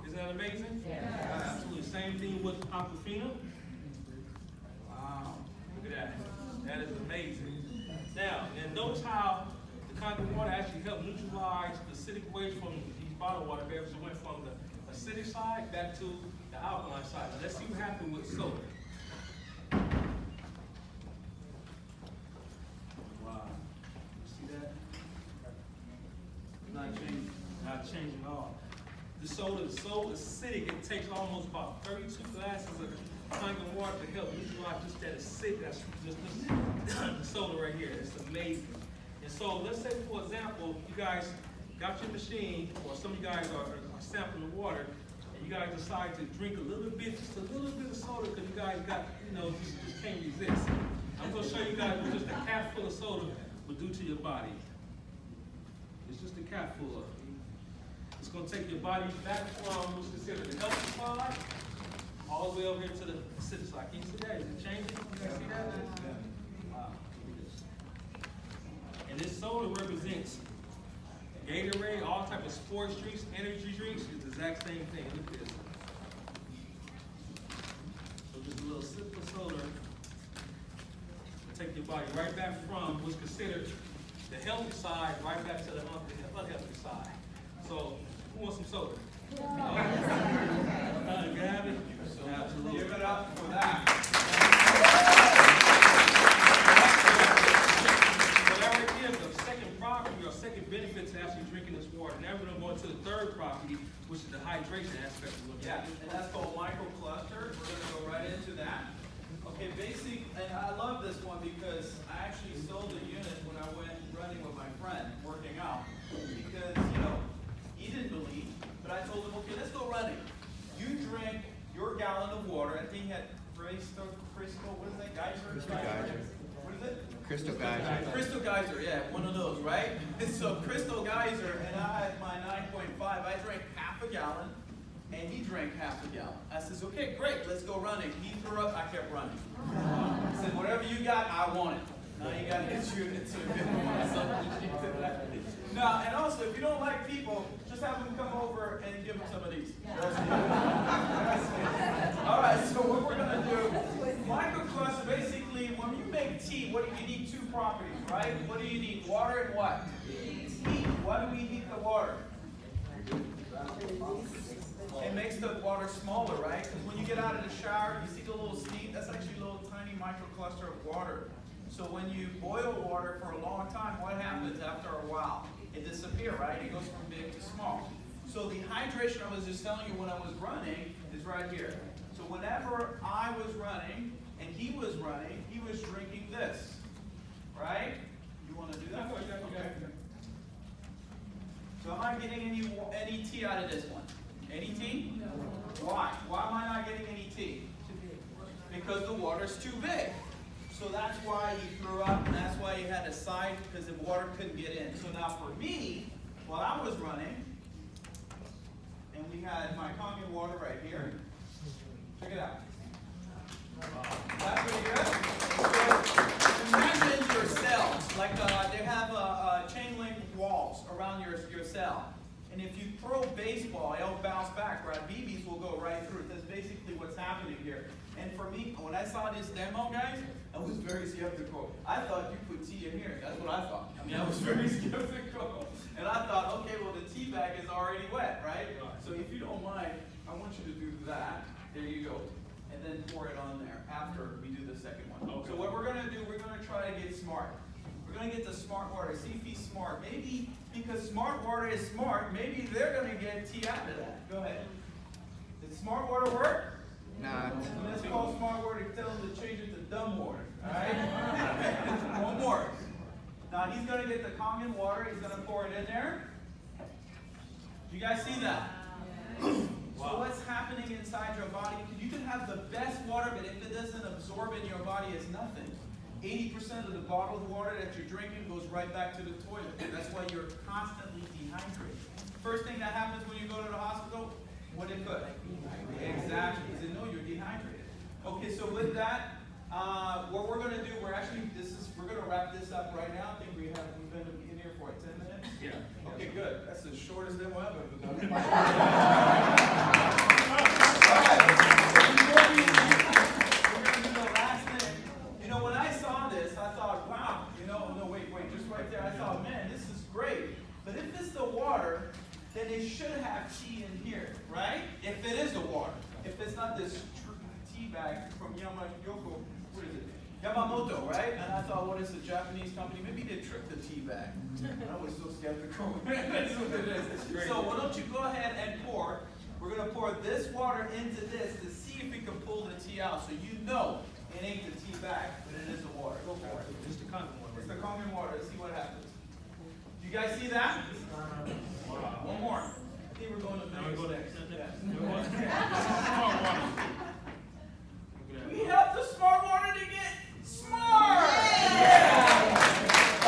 [SPEAKER 5] Isn't that amazing? Yeah. Absolutely. Same thing with Aquafina. Wow. Look at that. That is amazing. Now, and notice how the Kangen water actually helped neutralize the acidic waste from these bottled water beverages. It went from the acidic side back to the alkaline side. Now, let's see what happened with soda. Wow. You see that?
[SPEAKER 1] Not changing.
[SPEAKER 5] Not changing at all. The soda is so acidic, it takes almost about 32 glasses of Kangen water to help neutralize just that acidic, that's just the soda right here. It's amazing. And so let's say, for example, you guys got your machine, or some of you guys are sampling the water, and you guys decide to drink a little bit, just a little bit of soda, because you guys got, just can't resist. I'm going to show you guys what just a cap full of soda would do to your body. It's just a cap full of it. It's going to take your body back from what's considered the healthy side, all the way over here to the acidic side. Can you see that? Is it changing? You guys see that? Wow. And this soda represents Gatorade, all type of sports drinks, energy drinks. It's the exact same thing. Look at this. So just a little sip of soda will take your body right back from what's considered the healthy side, right back to the unhealthy side. So, who wants some soda? Grab it. Absolutely.
[SPEAKER 1] Give it up for that.
[SPEAKER 5] So that right there is the second property or second benefit to actually drinking this water. Now we're going to go into the third property, which is the hydration aspect of what
[SPEAKER 1] Yeah, and that's called microcluster. We're going to go right into that. Okay, and I love this one because I actually sold a unit when I went running with my friend, working out. Because, he didn't believe, but I told him, okay, let's go running. You drink your gallon of water. I think he had Crystal, what is that, Geyser?
[SPEAKER 4] Crystal Geyser.
[SPEAKER 1] What is it?
[SPEAKER 4] Crystal Geyser.
[SPEAKER 1] Crystal Geyser, yeah, one of those, right? So Crystal Geyser, and I had my 9.5. I drank half a gallon, and he drank half a gallon. I says, okay, great, let's go running. He threw up, I kept running. I said, whatever you got, I want it. Now you got to get you into No, and also, if you don't like people, just have them come over and give them some of these. All right, so what we're going to do, microcluster, basically, when you make tea, what do you need? Two properties, right? What do you need? Water and what? Heat. Why do we heat the water? It makes the water smaller, right? Because when you get out of the shower, you see the little steam? That's actually a little tiny microcluster of water. So when you boil water for a long time, what happens after a while? It disappears, right? It goes from big to small. So the hydration I was just telling you when I was running is right here. So whenever I was running and he was running, he was drinking this, right? You want to do that? Okay. So am I getting any tea out of this one? Any tea? No. Why? Why am I not getting any tea? Because the water's too big. So that's why he threw up, and that's why he had to side, because the water couldn't get in. So now for me, while I was running, and we had my Kangen water right here. Check it out. That's pretty good. So imagine your cells, like they have chain link walls around your cell. And if you throw baseball, it'll bounce back, right? BBs will go right through it. That's basically what's happening here. And for me, when I saw this demo, guys, I was very skeptical. I thought you put tea in here. That's what I thought. I was very skeptical. And I thought, okay, well, the tea to do that. There you go. And then pour it on there after we do the second one. Okay. So what we're going to do, we're going to try to get smart. We're going to get the smart water. See if he's smart. Maybe because smart water is smart, maybe they're going to get tea out of that. Go ahead. Did smart water work?
[SPEAKER 4] Nah.
[SPEAKER 1] Let's call smart water and tell them to change it to dumb water. All right? One more. Now he's going to get the Kangen water. He's going to pour it in there. You guys see that? So what's happening inside your body? You can have the best water, but if it doesn't absorb in your body, it's nothing. 80% of the bottled water that you're drinking goes right back to the toilet. That's why you're constantly dehydrated. First thing that happens when you go to the hospital, what it put? Exactly. He said, no, you're dehydrated. Okay, so with that, what we're going to do, we're going to wrap this up right now. I think we've been in here for 10 minutes. Yeah. Okay, good. That's the shortest demo I've ever done. All right. Before we leave, we're going to do the last thing. You know, when I saw this, I thought, wow. No, wait, just right there. I thought, man, this is great. But if it's the water, then it should have tea in here, right? If it is the water. If it's not this tea bag from Yamamoto, right? And I thought, what is a Japanese company? Maybe they tricked the tea bag. I was so skeptical. That's what it is. So why don't you go ahead and pour. We're going to pour this water into this to see if we can pull the tea out. So you know it ain't the tea bag, but it is the water. Go for it.
[SPEAKER 5] It's the Kangen water.
[SPEAKER 1] It's the Kangen water. Let's see what happens. You guys see that? One more. I think we're going to next. We help the smart water to get smart. All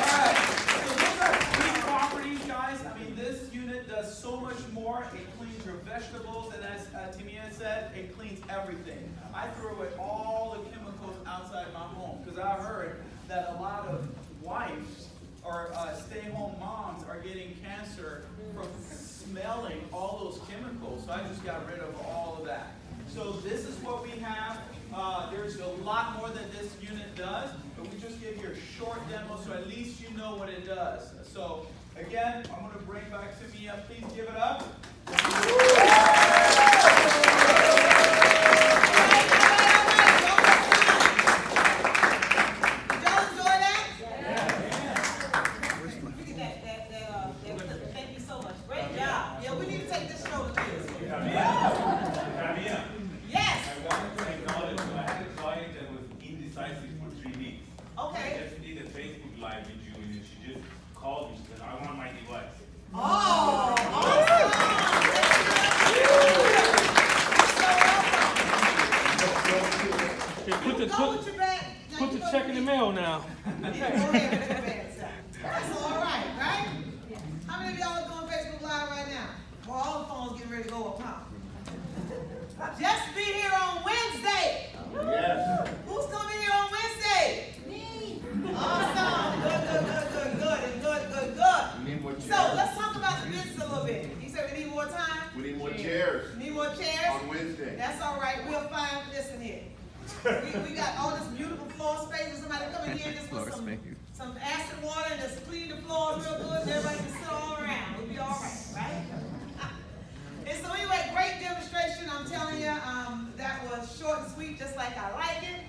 [SPEAKER 1] right. So those are 3 properties, guys. I mean, this unit does so much more. It cleans your vegetables, and as Tamia said, it cleans everything. I throw away all the chemicals outside my home because I heard that a lot of wives or stay-home moms are getting cancer from smelling all those chemicals. So I just got rid of all of that. So this is what we have. There's a lot more than this unit does, but we just give you a short demo so at least you know what it does. So again, I'm going to bring back Tamia. Please give it up.
[SPEAKER 5] Put the check in the mail now.
[SPEAKER 2] That's all right, right? How many of y'all are doing Facebook Live right now? Well, all the phones getting ready to go up, huh? Just be here on Wednesday.
[SPEAKER 4] Yes.
[SPEAKER 2] Who's going to be here on Wednesday?
[SPEAKER 3] Me.
[SPEAKER 2] Awesome. Good. So let's talk about the business a little bit. You said we need more time?
[SPEAKER 6] We need more chairs.
[SPEAKER 2] Need more chairs?
[SPEAKER 6] On Wednesday.
[SPEAKER 2] That's all right. We'll find this in here. We got all this beautiful floor space. And somebody come in here and just put some acid water and just clean the floors real good. And everybody can sit all around. We'll be all right, right? And so anyway, great demonstration. I'm telling you, that was short and sweet, just like I like it.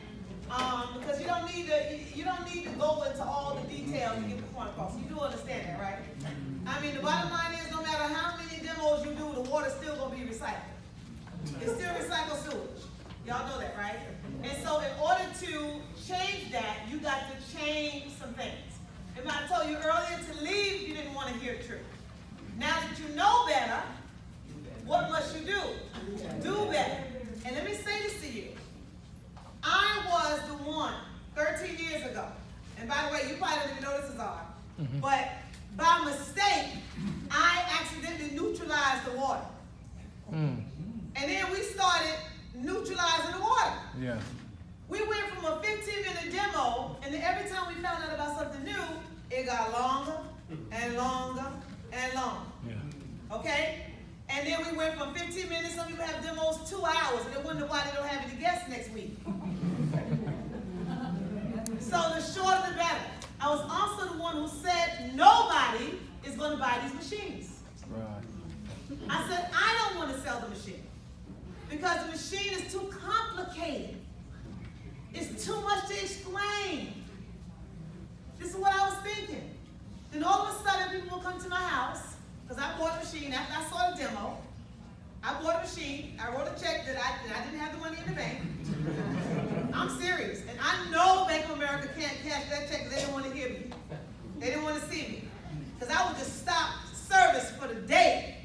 [SPEAKER 2] Because you don't need to go into all the details to get the point across. You do understand that, right? I mean, the bottom line is, no matter how many demos you do, the water's still gonna be recycled. It's still recycled sewage. Y'all know that, right? And so in order to change that, you got to change some things. And I told you earlier to leave, you didn't want to hear the truth. Now that you know better, what must you do? Do better. And let me say this to you. I was the one 13 years ago. And by the way, you probably don't even know this is Aasar. But by mistake, I accidentally neutralized the water. And then we started neutralizing the water.
[SPEAKER 4] Yeah.
[SPEAKER 2] We went from a 15-minute demo, and then every time we found out about something new, it got longer and longer and longer.
[SPEAKER 4] Yeah.
[SPEAKER 2] Okay? And then we went from 15 minutes, some people have demos 2 hours, and they wonder why they don't have any guests next week. So the shorter the better. I was also the one who said nobody is going to buy these machines.
[SPEAKER 4] Right.
[SPEAKER 2] I said, I don't want to sell the machine. because the machine is too complicated. It's too much to explain. This is what I was thinking. Then all of a sudden, people will come to my house, because I bought a machine after I saw the demo. I bought a machine. I wrote a check that I didn't have the money in the bank. I'm serious. And I know Bank of America can't cash that check because they didn't want to hear me. They didn't want to see me. Because I would just stop service for the day.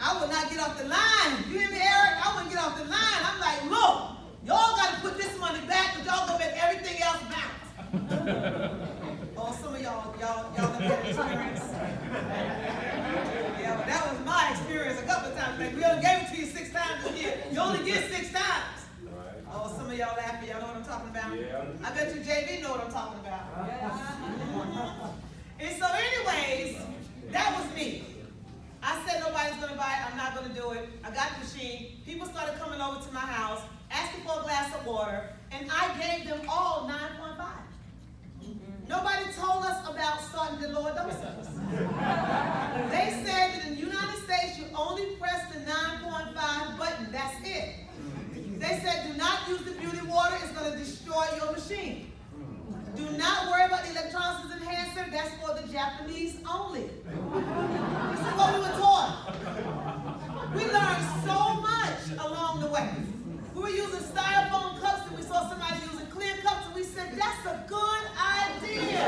[SPEAKER 2] I would not get off the line. You hear me, Eric? I wouldn't get off the line. I'm like, look, y'all got to put this money back because y'all going to make everything else bounce. Oh, some of y'all have that experience. Yeah, but that was my experience a couple of times. Like, we only gave it to you 6 times a year. You only get 6 times. Right. Oh, some of y'all laughing. Y'all know what I'm talking about? Yeah. I bet you JV know what I'm talking about. Yeah. And so anyways, that was me. I said nobody's going to buy it. I'm not going to do it. I got the machine. People started coming over to my house, asking for a glass of water, and I gave them all 9.5. Nobody told us about starting the lower doses. They said that in the United States, you only press the 9.5 button. That's it. They said, do not use the beauty water. It's going to destroy your machine. Do not worry about the electrolysis enhancer. That's for the Japanese only. This is what we were taught. We learned so much along the way. We were using styrofoam cups, and we saw somebody using clear cups, and we said, that's a good idea.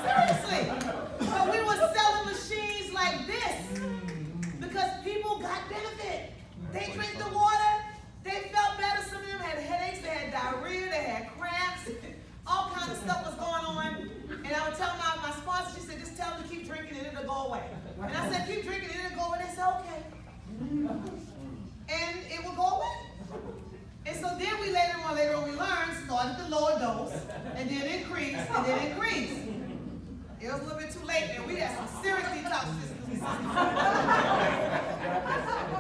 [SPEAKER 2] Seriously. But we were selling machines like this because people got benefit. They drink the water. They felt better. Some of them had headaches. They had diarrhea. They had cramps. All kinds of stuff was going on. And I would tell my sponsor, she said, just tell them to keep drinking and it'll go away. And I said, keep drinking and it'll go away. They said, okay. And it will go away. And so then we later on we learned, started the lower dose, and then increase, and then increase. It was a little bit too late, and we had some serious detox systems.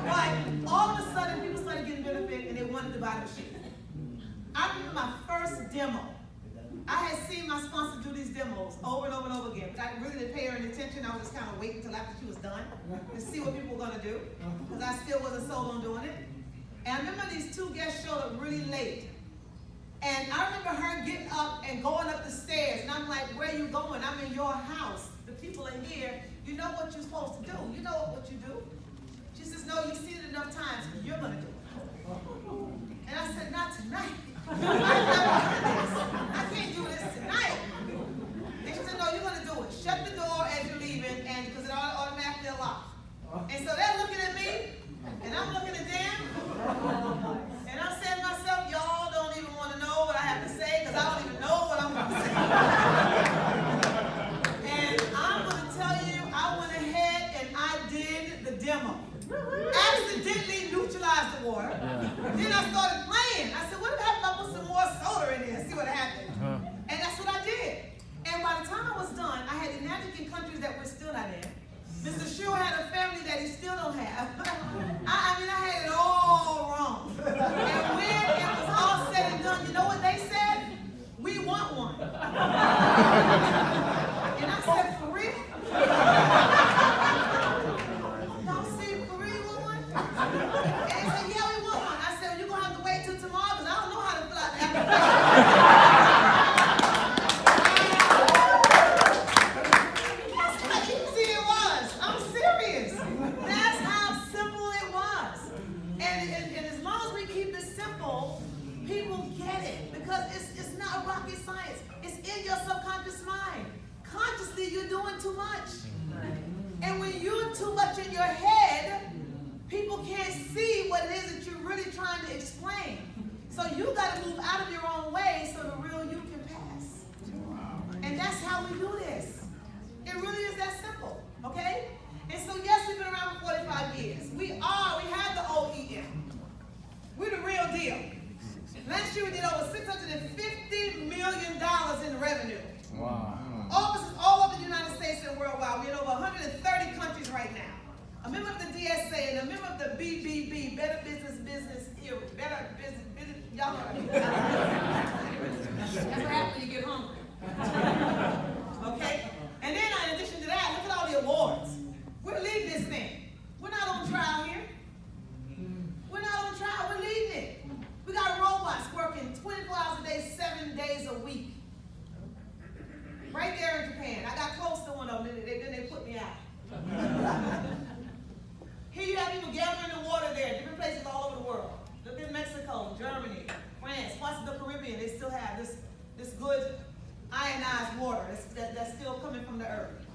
[SPEAKER 2] But all of a sudden, people started getting benefit, and they wanted to buy the machine. I remember my first demo. I had seen my sponsor do these demos over and over and over again, but I really didn't pay her any attention. I was just kind of waiting until after she was done to see what people were going to do, because I still wasn't sold on doing it. And I remember these 2 guests showed up really late. And I remember her getting up and going up the stairs. And I'm like, where are you going? I'm in your house. The people are here. You know what you're supposed to do. You know what you do. She says, no, you've seen it enough times. You're going to do it. And I said, not tonight. I can't do this tonight. And she said, no, you're going to do it. Shut the door as you're leaving, and because it automatically locks. And so they're looking at me, and I'm looking at them, and I'm saying to myself, y'all don't even want to know what I have to say, because I don't even know what I'm going to say. And I'm going to tell you, I went ahead and I did the demo. Accidentally neutralized the water. Then I started playing. I said, what if I put some more soda in there and see what happened? And that's what I did. And by the time I was done, I had enagic in countries that we're still not in. Mr. Shure had a family that he still don't have. I mean, I had it all wrong. And when it was all said and done, you know what they said? We want one. And I said, for real? Y'all see, for real you want one? And they said, yeah, we want one. I said, well, you're going to have to wait till tomorrow because I don't know how to fill out the application. You're doing too much. And when you're too much in your head, people can't see what it is that you're really trying to explain. So you got to move out of your own way so the real you can pass. And that's how we do this. It really is that simple, okay? And so yes, we've been around for 45 years. We have the OEM. We're the real deal. Last year we did over $650 million in revenue. Wow. Offices all over the United States and worldwide. We're in over 130 countries right now. A member of the DSA and a member of the BBB, Better Business Era. Better Business, y'all know what I mean. That's what happens when you get hungry. Okay? And then in addition to that, look at all the awards. We're leading this thing. We're not on trial Here you have people gathering the water there, different places all over the world. Look at Mexico, Germany, France, parts of the Caribbean, they still have this good ionized water that's still coming from the earth.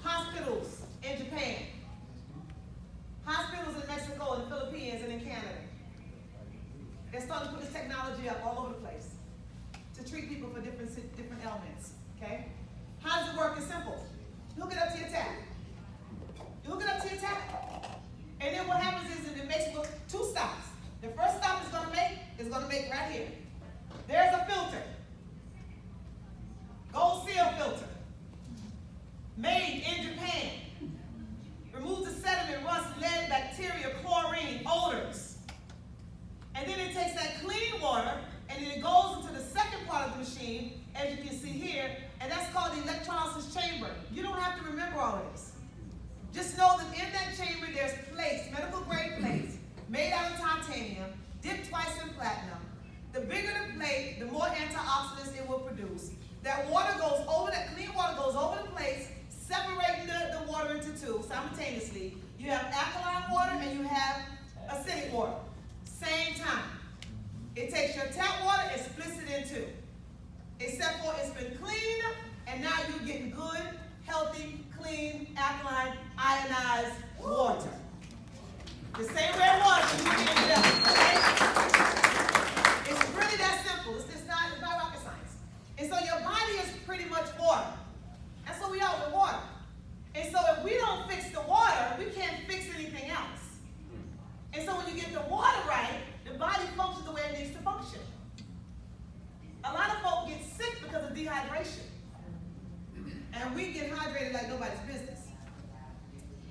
[SPEAKER 2] Hospitals in Japan. Hospitals in Mexico and the Philippines and in Canada. They're starting to put this technology up all over the place to treat people for different ailments, okay? How does it work? It's simple. You hook it up to your tap. You hook it up to your tap. And then what happens is it makes two stops. The first stop it's going to make right here. There's a filter. Gold seal filter. Made in Japan. Removes the sediment, rust, lead, bacteria, chlorine, odors. And then it takes that clean water and then it goes into the second part of the machine, as you can see here, and that's called the electrolysis chamber. You don't have to remember all of this. Just know that in that chamber there's plates, medical grade plates, made out of titanium, dipped twice in platinum. The bigger the plate, the more antioxidants it will produce. That water goes over, that clean water goes over the plates, separating the water into two simultaneously. You have alkaline water and you have acidic water. Same time. It takes your tap water and splits it in two. Except for it's been cleaned and now you're getting good, healthy, clean, alkaline, ionized water. The same way it was when you get it done, okay? It's really that simple. It's not rocket science. And so your body is pretty much water. That's what we are with water. And so if we don't fix the water, we can't fix anything else. And so when you get the water right, the body functions the way it needs to function. A lot of folks get sick because of dehydration. And we get hydrated like nobody's business.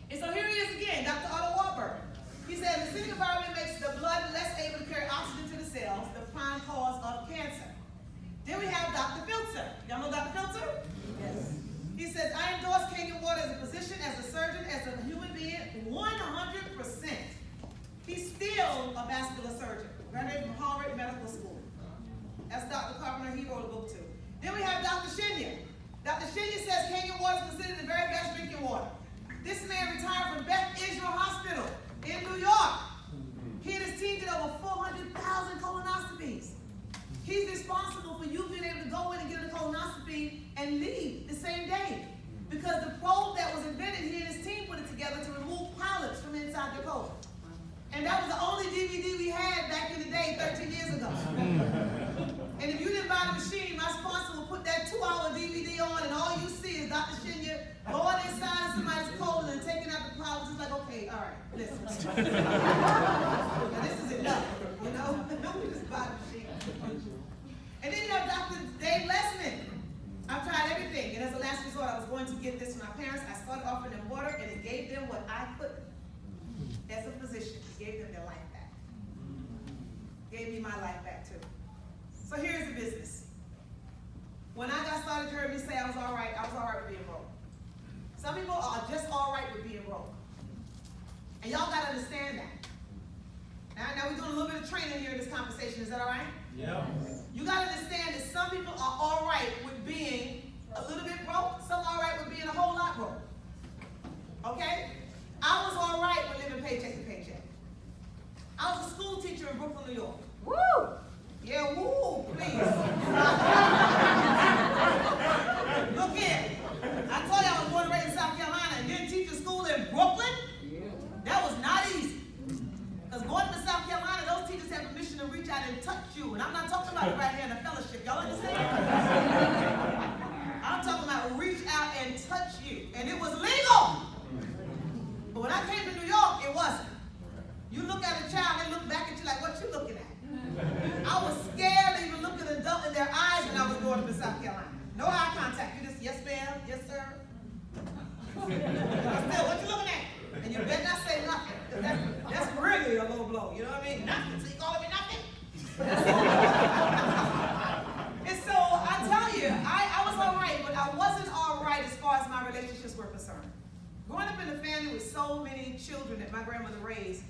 [SPEAKER 2] And so here he is again, Dr. Otto Warburg. He said, the acidic environment makes the blood less able to carry oxygen to the cells, the prime cause of cancer. Then we have Dr. Filzer. Y'all know Dr. Filzer? Yes. He says, I endorse Kangen Water as a physician, as a surgeon, as a human being, 100%. He's still a vascular surgeon, graduated from Harvard Medical School. That's Dr. Carpenter, he wrote a book too. Then we have Dr. Shinya. Dr. Shinya says Kangen Water is considered the very best drinking water. This man retired from Beth Israel Hospital in New York. He and his team did over 400,000 colonoscopies. He's responsible for you being able to go in and get a colonoscopy and leave the same day. Because the probe that was invented, he and his team put it together to remove polyps from inside your colon. And that was the only DVD we had back in the day, 13 years ago. And if you didn't buy the machine, my sponsor will put that 2-hour DVD on, and all you see is Dr. Shinya going inside of somebody's colon and taking out the polyps. It's like, okay, all right, listen. Now this is enough, you know? We just buy the machine. And then you have Dr. Dave Lessman. I've tried everything, and as a last resort, I was going to get this from my parents. I started offering them water, and it gave them what I couldn't. As a physician, it gave them their life back. Gave me my life back too. So here's the business. When I got started, you heard me say I was all right with being broke. Some people are just all right with being broke. And y'all got to understand that. Now we're doing a little bit of training here in this conversation. Is that all right?
[SPEAKER 5] Yeah.
[SPEAKER 2] You got to understand that some people are all right with being a little bit broke. Some are all right with being a whole lot broke. Okay? I was all right with living paycheck to paycheck. I was a school teacher in Brooklyn, New York. Woo! Yeah, woo, please. Look here. I told you I was born and raised in South Carolina and didn't teach a school in Brooklyn. That was not easy. Because going to South Carolina, those teachers have permission to reach out and touch you. And I'm not talking about it right here in the fellowship. Y'all understand? I'm talking about reach out and touch you. And it was legal. But when I came to New York, it wasn't. You look at a child, they look back at you like, what you looking at? I was scared to even look at an adult in their eyes when I was going to South Carolina. No eye contact. You just, yes ma'am, yes sir. Still, what you looking at? And you better not say nothing. That's really a low blow. You know what I mean? Nothing. So you calling me nothing? And so I tell you, I was all right, but I wasn't all right as far as my relationships were concerned. Growing up in a family with so many children that my grandmother raised,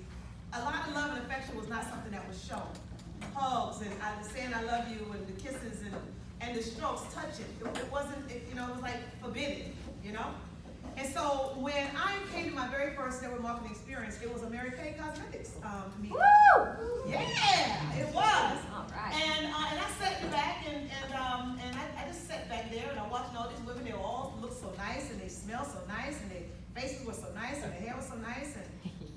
[SPEAKER 2] a lot of love and affection was not something that was shown. Hugs and saying I love you and the kisses and the strokes, touching. It wasn't, it was like forbidden, you know? And so when I came to my very first network marketing experience, it was a Mary Kay Cosmetics meeting.
[SPEAKER 3] Woo!
[SPEAKER 2] Yeah, it was.
[SPEAKER 3] All right.
[SPEAKER 2] And I sat in the back and I just sat back there and I watched all these women. They all looked so nice and they smelled so nice and their faces were so nice and their hair was so nice.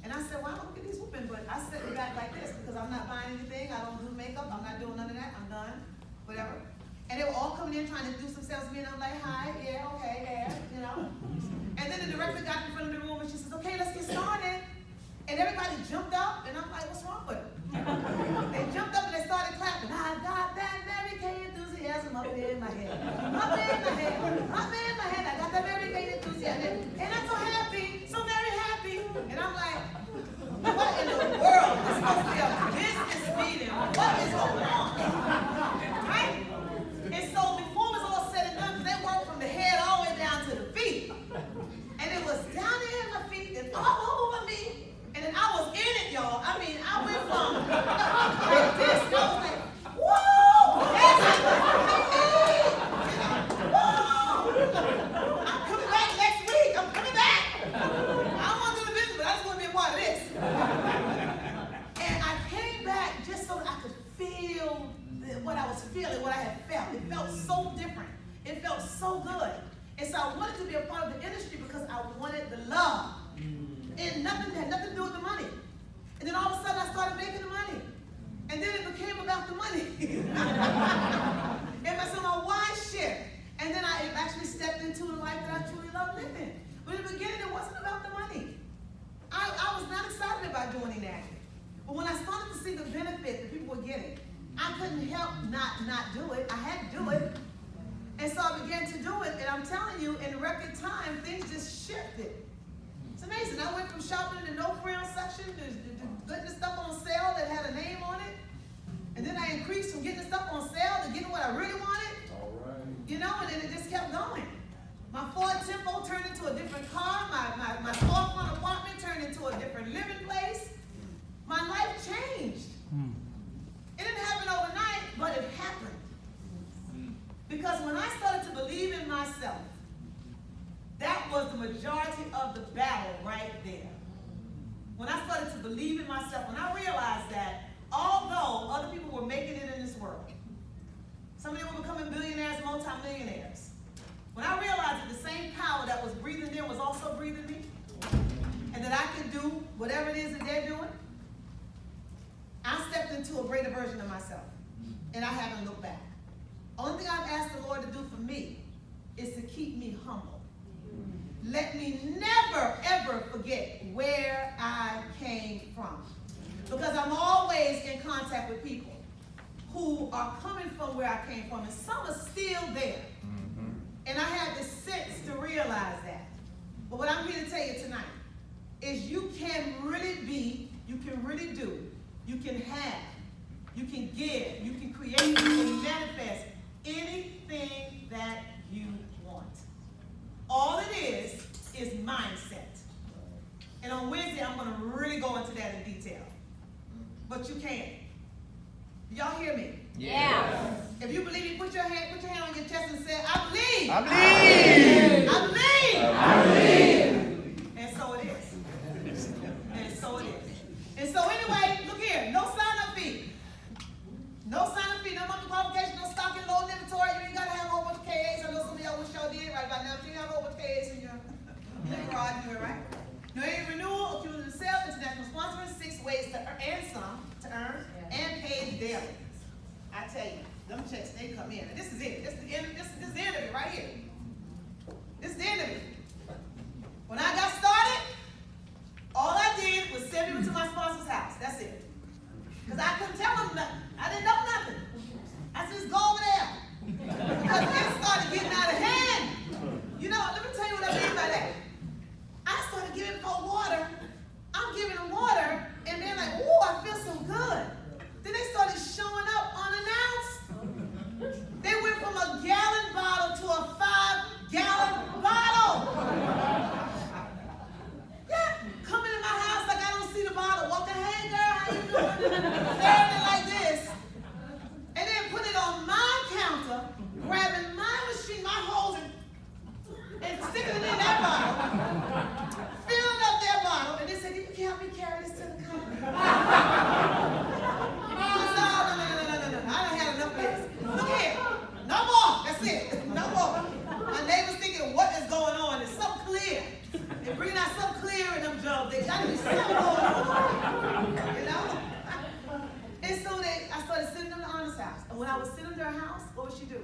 [SPEAKER 2] And I said, wow, look at these women. But I sat in the back like this because I'm not buying anything. I don't do makeup. I'm not doing none of that. I'm done. Whatever. And they were all coming in trying to do some sales to me, and I'm like, hi, yeah, okay, yeah, you know. And then the director got in front of the room and she says, okay, let's get started. And everybody jumped up, and I'm like, what's wrong with them? They jumped up and they started clapping. I got that Mary Kay enthusiasm up in my head. Up in my head. Up in my head. I got that Mary Kay enthusiasm. And I'm so happy, so very happy. And I'm like, what in the world? This supposed to be a business meeting. What is going on? Right? And so before it was all said and done, they worked from the head all the way down to the feet. And it was down there in my feet and all over me. And then I was in it, y'all. I mean, I went from like this, and I was like, whoa! Yes, whoa! I'm coming back next week. I'm coming back. I don't want to do the business, but I just want to be a part of this. And I came back just so that I could feel what I was feeling, what I had felt. It felt so different. It felt so good. And so I wanted to be a part of the industry because I wanted the love. And nothing had nothing to do with the money. And then all of a sudden I started making the money. And then it became about the money. And so my why shift. And then I actually stepped into the life that I truly love living. But in the beginning it wasn't about the money. I was not excited about doing that. But when I started to see the benefit that people were getting, I couldn't help not do it. I had to do it. And so I began to do it. And I'm telling you, in record time, things just shifted. It's amazing. I went from shopping in the no-frills section to getting the stuff on sale that had a name on it. And then I increased from getting the stuff on sale to getting what I really wanted.
[SPEAKER 4] All right.
[SPEAKER 2] You know, and then it just kept going. My Ford Tempo turned into a different car. My storefront apartment turned into a different living place. My life changed. It didn't happen overnight, but it happened. Because when I started to believe in myself, that was the majority of the battle right there. When I started to believe in myself, when I realized that although other people were making it in this world, some of them were becoming billionaires, multi-millionaires. When I realized that the same power that was breathing them was also breathing me, and that I could do whatever it is that they're doing, I stepped into a greater version of myself, and I haven't looked back. Only thing I've asked the Lord to do for me is to keep me humble. Let me never, ever forget where I came from. Because I'm always in contact with people who are coming from where I came from, and some are still there. And I had the sense to realize that. But what I'm here to tell you tonight is you can really be, you can really do, you can have, you can give, you can create, you can manifest anything that you want. All it is mindset. And on Wednesday, I'm going to really go into that in detail. But you can. Do y'all hear me?
[SPEAKER 3] Yeah.
[SPEAKER 2] If you believe me, put your hand on your chest and say, I believe.
[SPEAKER 4] I believe.
[SPEAKER 2] I believe.
[SPEAKER 4] I believe.
[SPEAKER 2] And so it is. And so it is. And so anyway, look here. No sign-up fee. No sign-up fee. No monthly qualification. No stocking, low inventory. You ain't got to have a whole bunch of KAs. I know some of y'all wish y'all did right about now. But you have a whole bunch of KAs in your garage. You right? No any renewal, accumulative sales, international sponsoring, 6 ways to earn and pay daily. I tell you, them checks, they come in. And this is it. This is the end of it right here. This is the end of it. When I got started, all I did was send people to my sponsor's house. That's it. Because I couldn't tell them nothing. I didn't know nothing. I said, just go over there. Because it started getting out of hand. You know, let me tell you what I mean by that. I started giving folk water. I'm giving them water, and they're like, ooh, I feel so good. Then they started showing up unannounced. They went from a gallon bottle to a what would she do?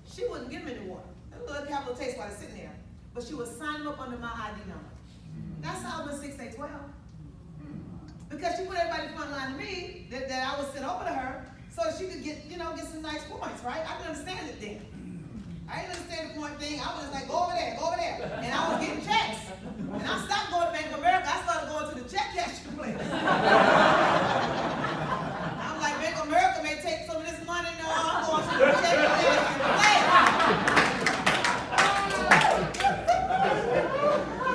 [SPEAKER 2] She wouldn't give them any water. A little have a little taste while they're sitting there. But she would sign them up under my ID number. That's how I went 6, 8, 12. Because she put everybody front line to me, that I would sit over to her, so that she could get some nice points, right? I didn't understand it then. I didn't understand the point thing. I was just like, go over there. And I was getting checks. And I stopped going to Bank of America. I started going to the check cashing place. I'm like, Bank of America may take some of this money. No, I'm going to the check cashing place.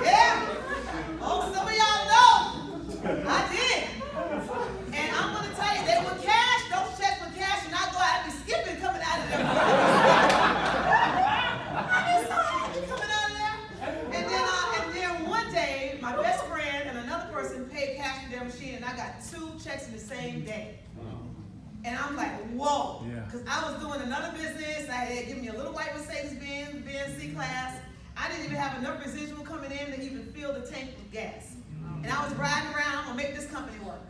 [SPEAKER 2] Yeah. Oh, some of y'all know. I did. And I'm going to tell you, they were cash. Those checks were cash. And I'd be skipping coming out of there. Machine, and I got 2 checks in the same day. And I'm like, whoa. Because I was doing another business. I had given me a little white Mercedes-Benz C-Class. I didn't even have enough residual coming in to even fill the tank with gas. And I was riding around, I'm going to make this company work.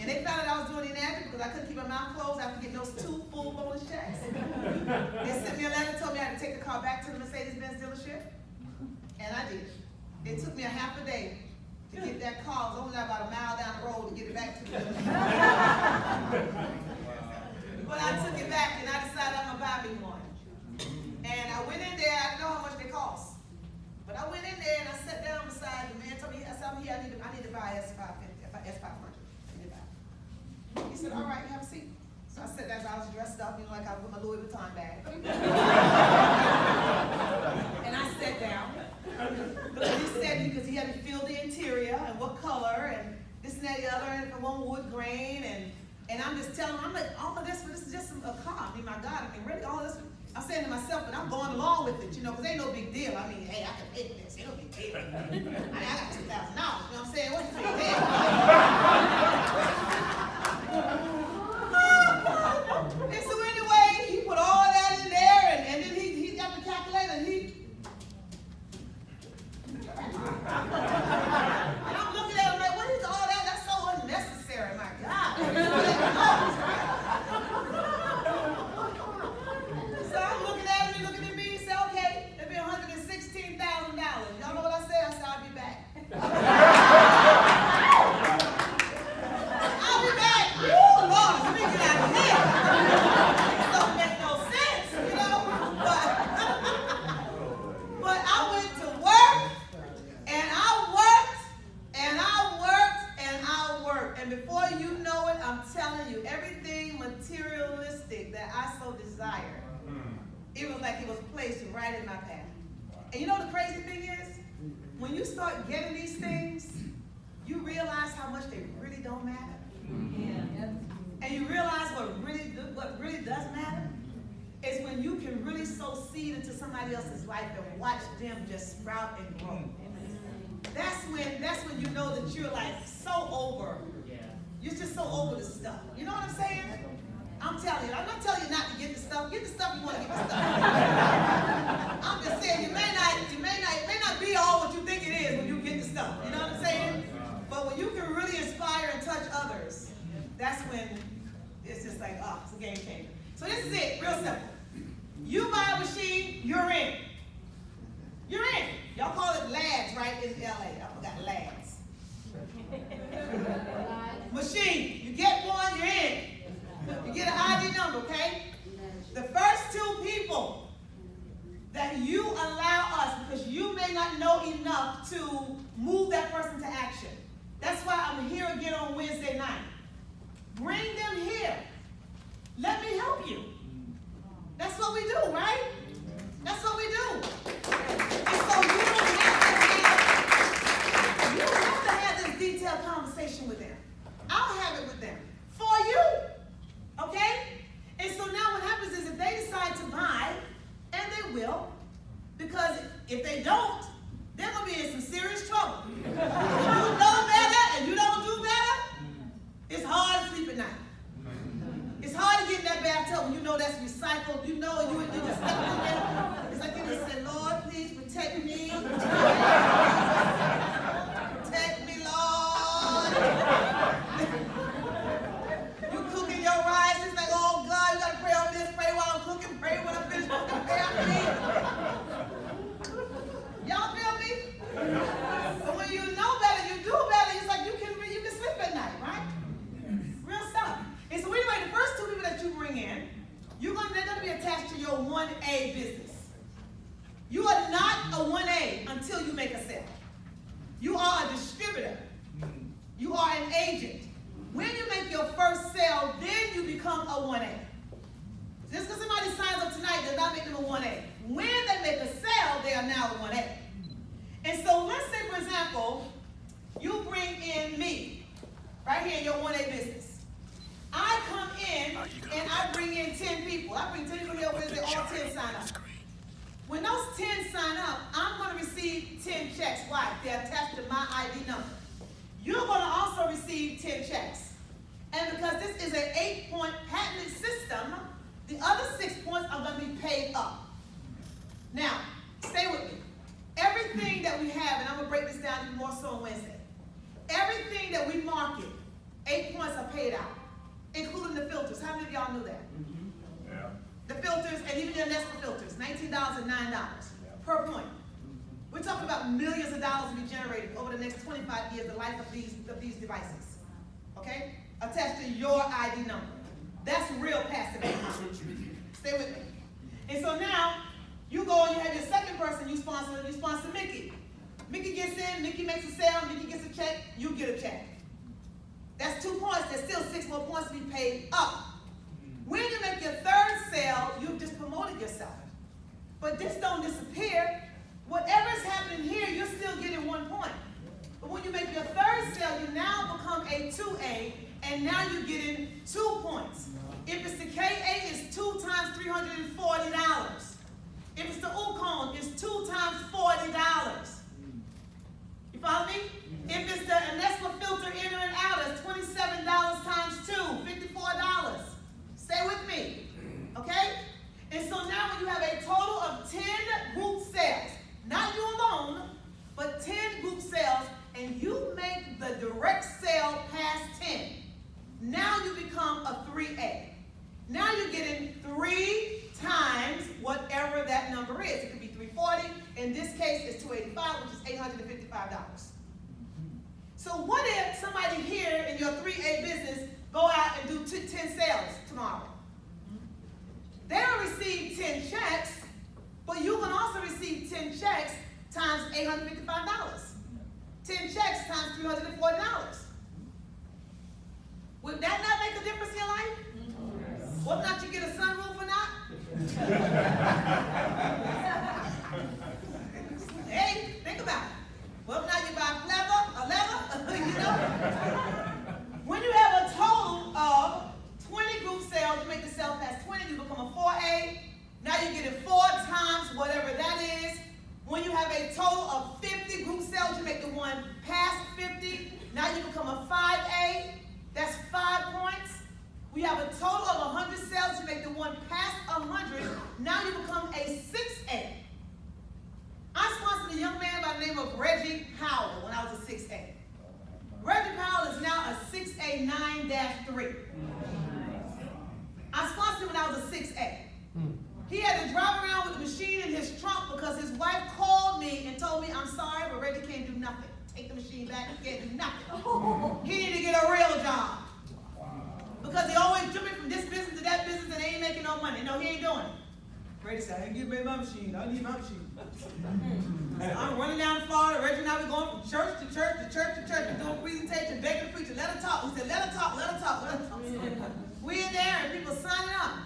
[SPEAKER 2] And they found out I was doing inaccurate because I couldn't keep my mouth closed after getting those 2 full bonus checks. They sent me a letter, told me I had to take the car back to the Mercedes-Benz dealership. And I did. It took me a half a day to get that car. I was only about a mile down the road to get it back to the dealership. But I took it back and I decided I'm going to buy me one. And I went in there, I didn't know how much they cost. But I went in there and I sat down beside the man, told me, I said, I'm here, I need to buy S500. He said, all right, have a seat. So I sat down, I was dressed up, like I was with my Louis Vuitton bag. And I sat down. He said, because he had to feel the interior and what color and this and that, the other, and if I want wood grain, and I'm just telling him, I'm like, all of this is just a car. I mean, my God, really, all of this. I'm saying to myself, but I'm going along with it, because ain't no big deal. I mean, hey, I can pay for this, ain't no big deal. I got $2,000, you know what I'm saying? What you think there? And so anyway, he put all that in there, and then he got the calculator, and I'm looking at him like, what is all that? That's so unnecessary, my God. So I'm looking at him, he looking at me, he said, okay, it'll be $116,000. Y'all know what I said? I said, I'll be back. I'll be back. Woo, Lord, let me get out of here. It don't make no sense, But I went to work, and I worked, and I worked, and I worked. And before you know it, I'm telling you, everything materialistic that I so desired, it was like it was placed right in my path. And you know the crazy thing is, when you start getting these things, you realize how much they really don't matter. And you realize what really does matter is when you can really sow seed into somebody else's life and watch them just sprout and grow. That's when you know that you're like so over. You're just so over the stuff. You know what I'm saying? I'm telling you, I'm not telling you not to get the stuff. Get the stuff you want to get the stuff. I'm just saying it may not be all what you think it is when you get the stuff. You know what I'm saying? But when you can really inspire and touch others, that's when it's just like, it's a game changer. So this is it, real simple. You buy a machine, you're in. You're in. Y'all call it lads, right? In LA. I forgot lads. Machine. You get one, you're in. You get an ID number, okay? The first 2 people that you allow us, because you may not know enough to move that person to action. That's why I'm here again on Wednesday night. Bring them here. Let me help you. That's what we do, right? That's what we do. And so you don't have to have this detailed conversation with them. I'll have it with them for you. Okay? And so now what happens is if they decide to buy, and they will, because if they don't, they're going to be in some serious trouble. If you know better and you don't do better, it's hard to sleep at night. It's hard to get in that bathtub when you know that's recycled. You know you just step in there. It's like you just say, Lord, please protect me. Protect me, Lord. You cooking your rice. It's like, oh God, you got to pray over this, pray while I'm cooking, pray your first sale, then you become a 1A. Just because somebody signs up tonight does not make them a 1A. When they make a sale, they are now a 1A. And so let's say, for example, you bring in me, right here in your 1A business. I come in and I bring in 10 people. I bring 10 people here where they all 10 sign up. When those 10 sign up, I'm going to receive 10 checks. Why? They're attached to my ID number. You're going to also receive 10 checks. And because this is an 8-point patented system, the other 6 points are going to be paid up. Now, stay with me. Everything that we have, and I'm going to break this down even more so on Wednesday. Everything that we market, 8 points are paid out, including the filters. How many of y'all knew that? Yeah. The filters, and even your Nestle filters, $19 and $9 per point. We're talking about millions of dollars to be generated over the next 25 years, the life of these devices. Okay? Attached to your ID number. That's real passive income. Stay with me. And so now, you go and you have your second person you sponsor Mikki. Mikki gets in, Mikki makes a sale, Mikki gets a check, you get a check. That's 2 points. There's still 6 more points to be paid up. When you make your third sale, you've just promoted yourself. But this don't disappear. Whatever's happening here, you're still getting 1 point. But when you make your third sale, you now become a 2A, and now you're getting 2 points. If it's the KA, it's 2 times $340. If it's the Ukon, it's 2 times $40. You follow me? If it's the Nestle filter in and out, it's $27 times 2, $54. Stay with me, okay? And so now when you have a total of 10 group sales, not you alone, but 10 group sales, and you make the direct sale past 10, now you become a 3A. Now you're getting 3 times whatever that number is. It could be 340. In this case, it's 285, which is $855. So what if somebody here in your 3A business go out and do 10 sales tomorrow? They'll receive 10 checks, but you can also receive 10 checks times $855. 10 checks times $340. Would that not make a difference in your life? What not you get a sunroof or not? Hey, think about it. What not you buy a leather, you know? When you have a total of 20 group sales, you make the sale past 20, you become a 4A. Now you're getting 4 times whatever that is. When you have a total of 50 group sales, you make the one past 50. Now you become a 5A. That's 5 points. We have a total of 100 sales, you make the one past 100. Now you become a 6A. I sponsored a young man by the name of Reggie Powell when I was a 6A. Reggie Powell is now a 6A 9-3. I sponsored him when I was a 6A. He had to drive around with the machine in his trunk because his wife called me and told me, I'm sorry, but Reggie can't do nothing. Take the machine back, he can't do nothing. He need to get a real job. Because he always jumping from this business to that business and they ain't making no money. No, he ain't doing it. Reggie said, I ain't getting my machine. I need my machine. I'm running down Florida. Reggie and I were going from church to church to church to church. We're doing presentation, begging the preacher, let her talk. He said, let her talk, let her talk, let her talk. We in there and people signing up.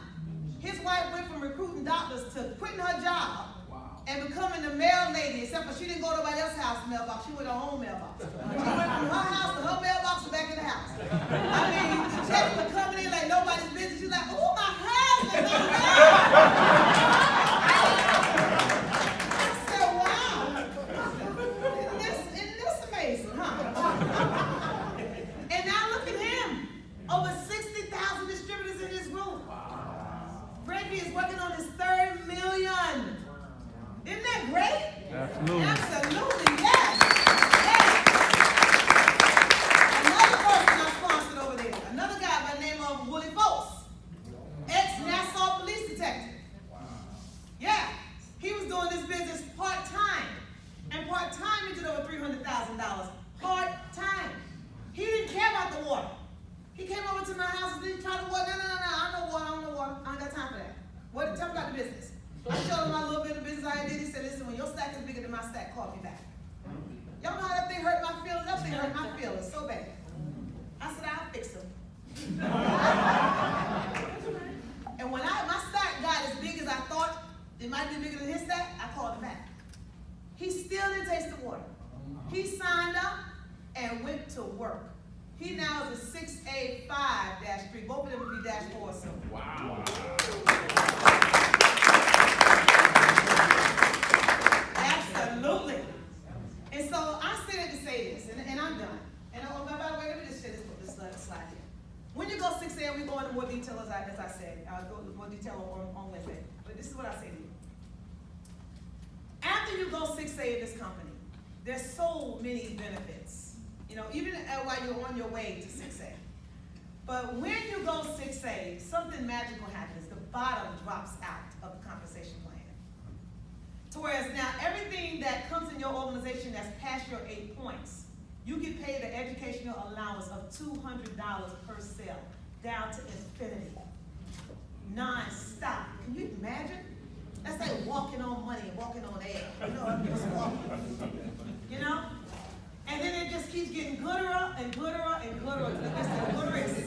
[SPEAKER 2] His wife went from recruiting doctors to quitting her job and becoming the mail lady, except for she didn't go to nobody else's house mailbox. She went to her own mailbox. She went from her house to her mailbox and back in the house. I mean, checks were coming in like nobody's business. She's like, oh, my husband, my husband. I said, wow. Isn't this amazing, huh? And now look at him. Over 60,000 distributors in his group. Reggie is working on his 3rd million. Isn't that great?
[SPEAKER 4] Absolutely.
[SPEAKER 2] Absolutely, yes. Yes. Another person I sponsored over He signed up and went to work. He now is a 6A5-3. Both of them will be -4 soon.
[SPEAKER 1] Wow.
[SPEAKER 2] Absolutely. And so I said it to say this, and I'm done. And oh, by the way, let me just say this slide here. When you go 6A, we go into more detail as I said. I'll go into more detail on Wednesday. But this is what I say to you. After you go 6A in this company, there's so many benefits. You know, even while you're on your way to 6A. But when you go 6A, something magical happens. The bottom drops out of the compensation plan. To whereas now everything that comes in your organization that's past your 8 points, you get paid an educational allowance of $200 per sale, down to infinity. Non-stop. Can you imagine? That's like walking on money and walking on air. You know, I'm just walking. You know? And then it just keeps getting gooder and gooder and gooder until it gets to the gooderest.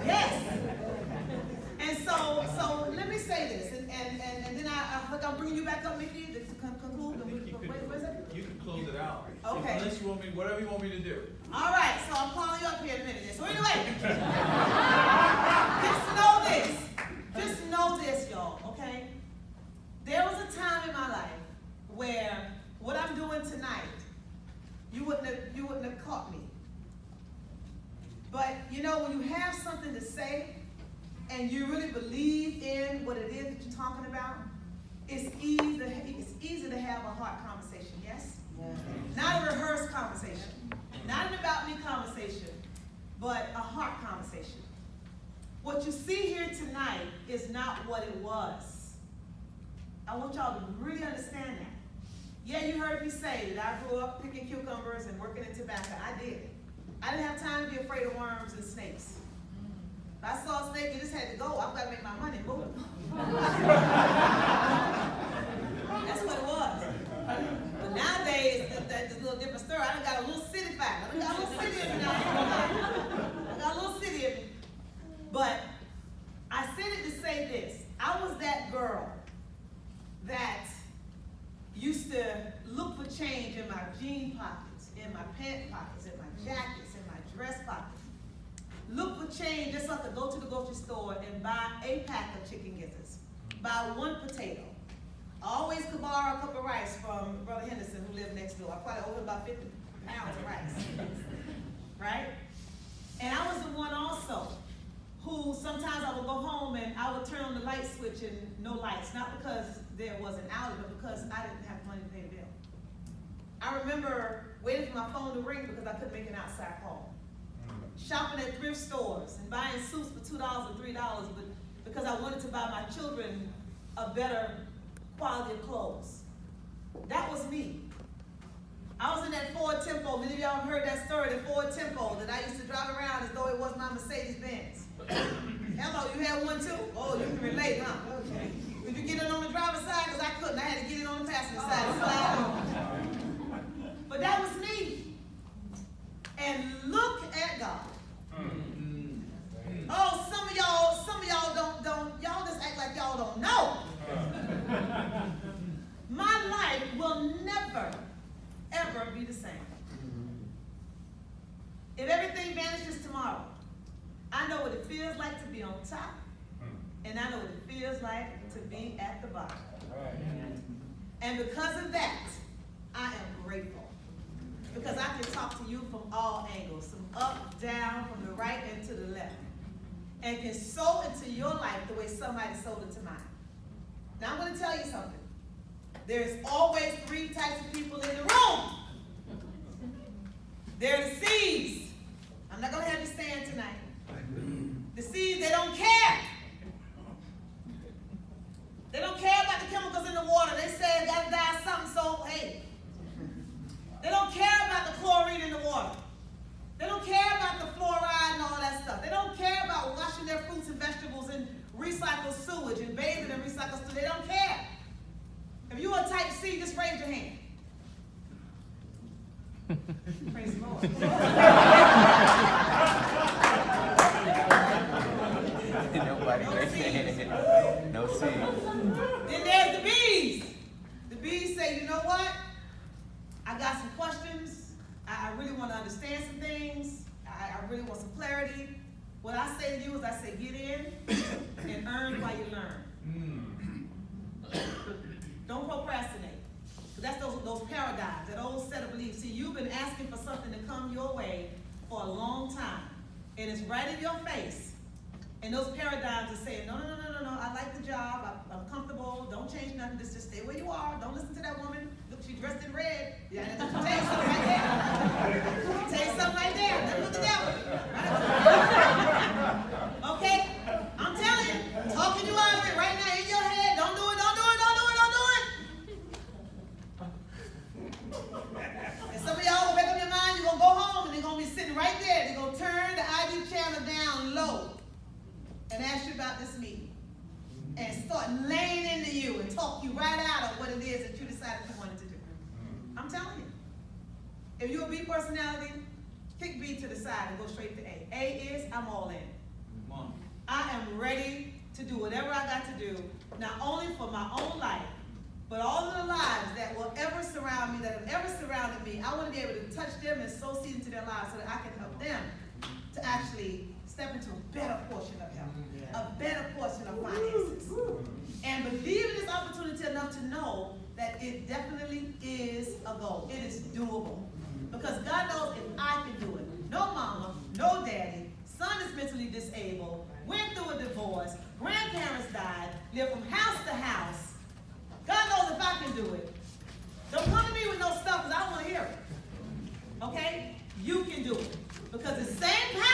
[SPEAKER 2] Yes. And so let me say this, and then I'm bringing you back up, Mikki, to conclude. What is it?
[SPEAKER 1] You can close it out.
[SPEAKER 2] Okay.
[SPEAKER 1] Unless you want me, whatever you want me to do.
[SPEAKER 2] All right, so I'm calling you up here in a minute. So anyway, just know this, y'all, okay? There was a time in my life where what I'm doing tonight, you wouldn't have caught me. But you know, when you have something to say and you really believe in what it is that you're talking about, it's easy to have a heart conversation, yes? Not a rehearsed conversation. Not an about me conversation, but a heart conversation. What you see here tonight is not what it was. I want y'all to really understand that. Yeah, you heard me say that I grew up picking cucumbers and working in tobacco. I did. I didn't have time to be afraid of worms and snakes. If I saw a snake, you just had to go. I've got to make my money move. That's what it was. But nowadays, that's a little different story. I done got a little city fact. I done got a little city in me now. I got a little city in me. But I said it to say this. I was that girl that used to look for change in my jean pockets, in my pant pockets, in my jackets, in my dress pockets. Look for change just so I could go to the grocery store and buy a pack of chicken gizzards, buy 1 potato. I always could borrow a cup of rice from Brother Henderson, who lived next door. I probably owed him about 50 pounds of rice, right? And I was the one also who sometimes I would go home and I would turn on the light switch and no lights, not because there was an outage, but because I didn't have money to pay the bill. I remember waiting for my phone to ring because I couldn't make an outside call. Shopping at thrift stores and buying suits for $2 and $3, but because I wanted to buy my children a better quality of clothes. That was me. I was in that Ford Tempo. Many of y'all have heard that story, the Ford Tempo that I used to drive around as though it was my Mercedes-Benz. Hello, you had one too? Oh, you can relate, huh? Okay. Did you get it on the driver's side? Because I couldn't. I had to get it on the passenger side and slide on. But that was me. And look at God. Oh, some of y'all don't, y'all just act like y'all don't know. My life will never, ever be the same. If everything vanishes tomorrow, I know what it feels like to be on top, and I know what it feels like to be at the bottom. And because of that, I am grateful. Because I can talk to you from all angles, from up, down, from the right, and to the left. And can sow into your life the way somebody sold into mine. Now I'm going to tell you something. There's always 3 types of people in the room. There are the C's. I'm not going to have you stand tonight. The C's, they don't care. They don't care about the chemicals in the water. They say it got to die of something, so hey. They don't care about the chlorine in the water. They don't care about the fluoride and all that stuff. They don't care about washing their fruits and vegetables in recycled sewage and bathing in recycled sewage. They don't care. If you are type C, just raise your hand. Praise the Lord.
[SPEAKER 4] Nobody raised their hand. No C.
[SPEAKER 2] Then there's the B's. The B's say, you know what? understand some things. I really want some clarity. What I say to you is I say get in and earn while you learn. Don't procrastinate. Because that's those paradigms, that old set of beliefs. See, you've been asking for something to come your way for a long time. And it's right in your face. And those paradigms are saying, no, I like the job, I'm comfortable, don't change nothing, just stay where you are, don't listen to that woman, look, she dressed in red. Yeah, I'll tell you something right there. I'll tell you something right there, that's what the devil. Okay? I'm telling you, talking you out of it right now in your head, don't do it, don't do it, don't do it, don't do it. And some of y'all will make up your mind, you're going to go home and they're going to be sitting right there, they're going to turn the ID channel down low and ask you about this meeting. And start laying into you and talk you right out of what it is that you decided you wanted to do. I'm telling you. If you're a B personality, kick B to the side and go straight to A. A is, I'm all in. I am ready to do whatever I got to do, not only for my own life, but all of the lives that will ever surround me, that have ever surrounded me. I want to be able to touch them and sow seed into their lives so that I can help them to actually step into a better portion of health, a better portion of finances. And believe in this opportunity enough to know that it definitely is a goal. It is doable. Because God knows if I can do it. No mama, no daddy, son is mentally disabled, went through a divorce, grandparents died, lived from house to house. God knows if I can do it. Don't come to me with no stuff because I don't want to hear it. Okay? You can do it. Because the same power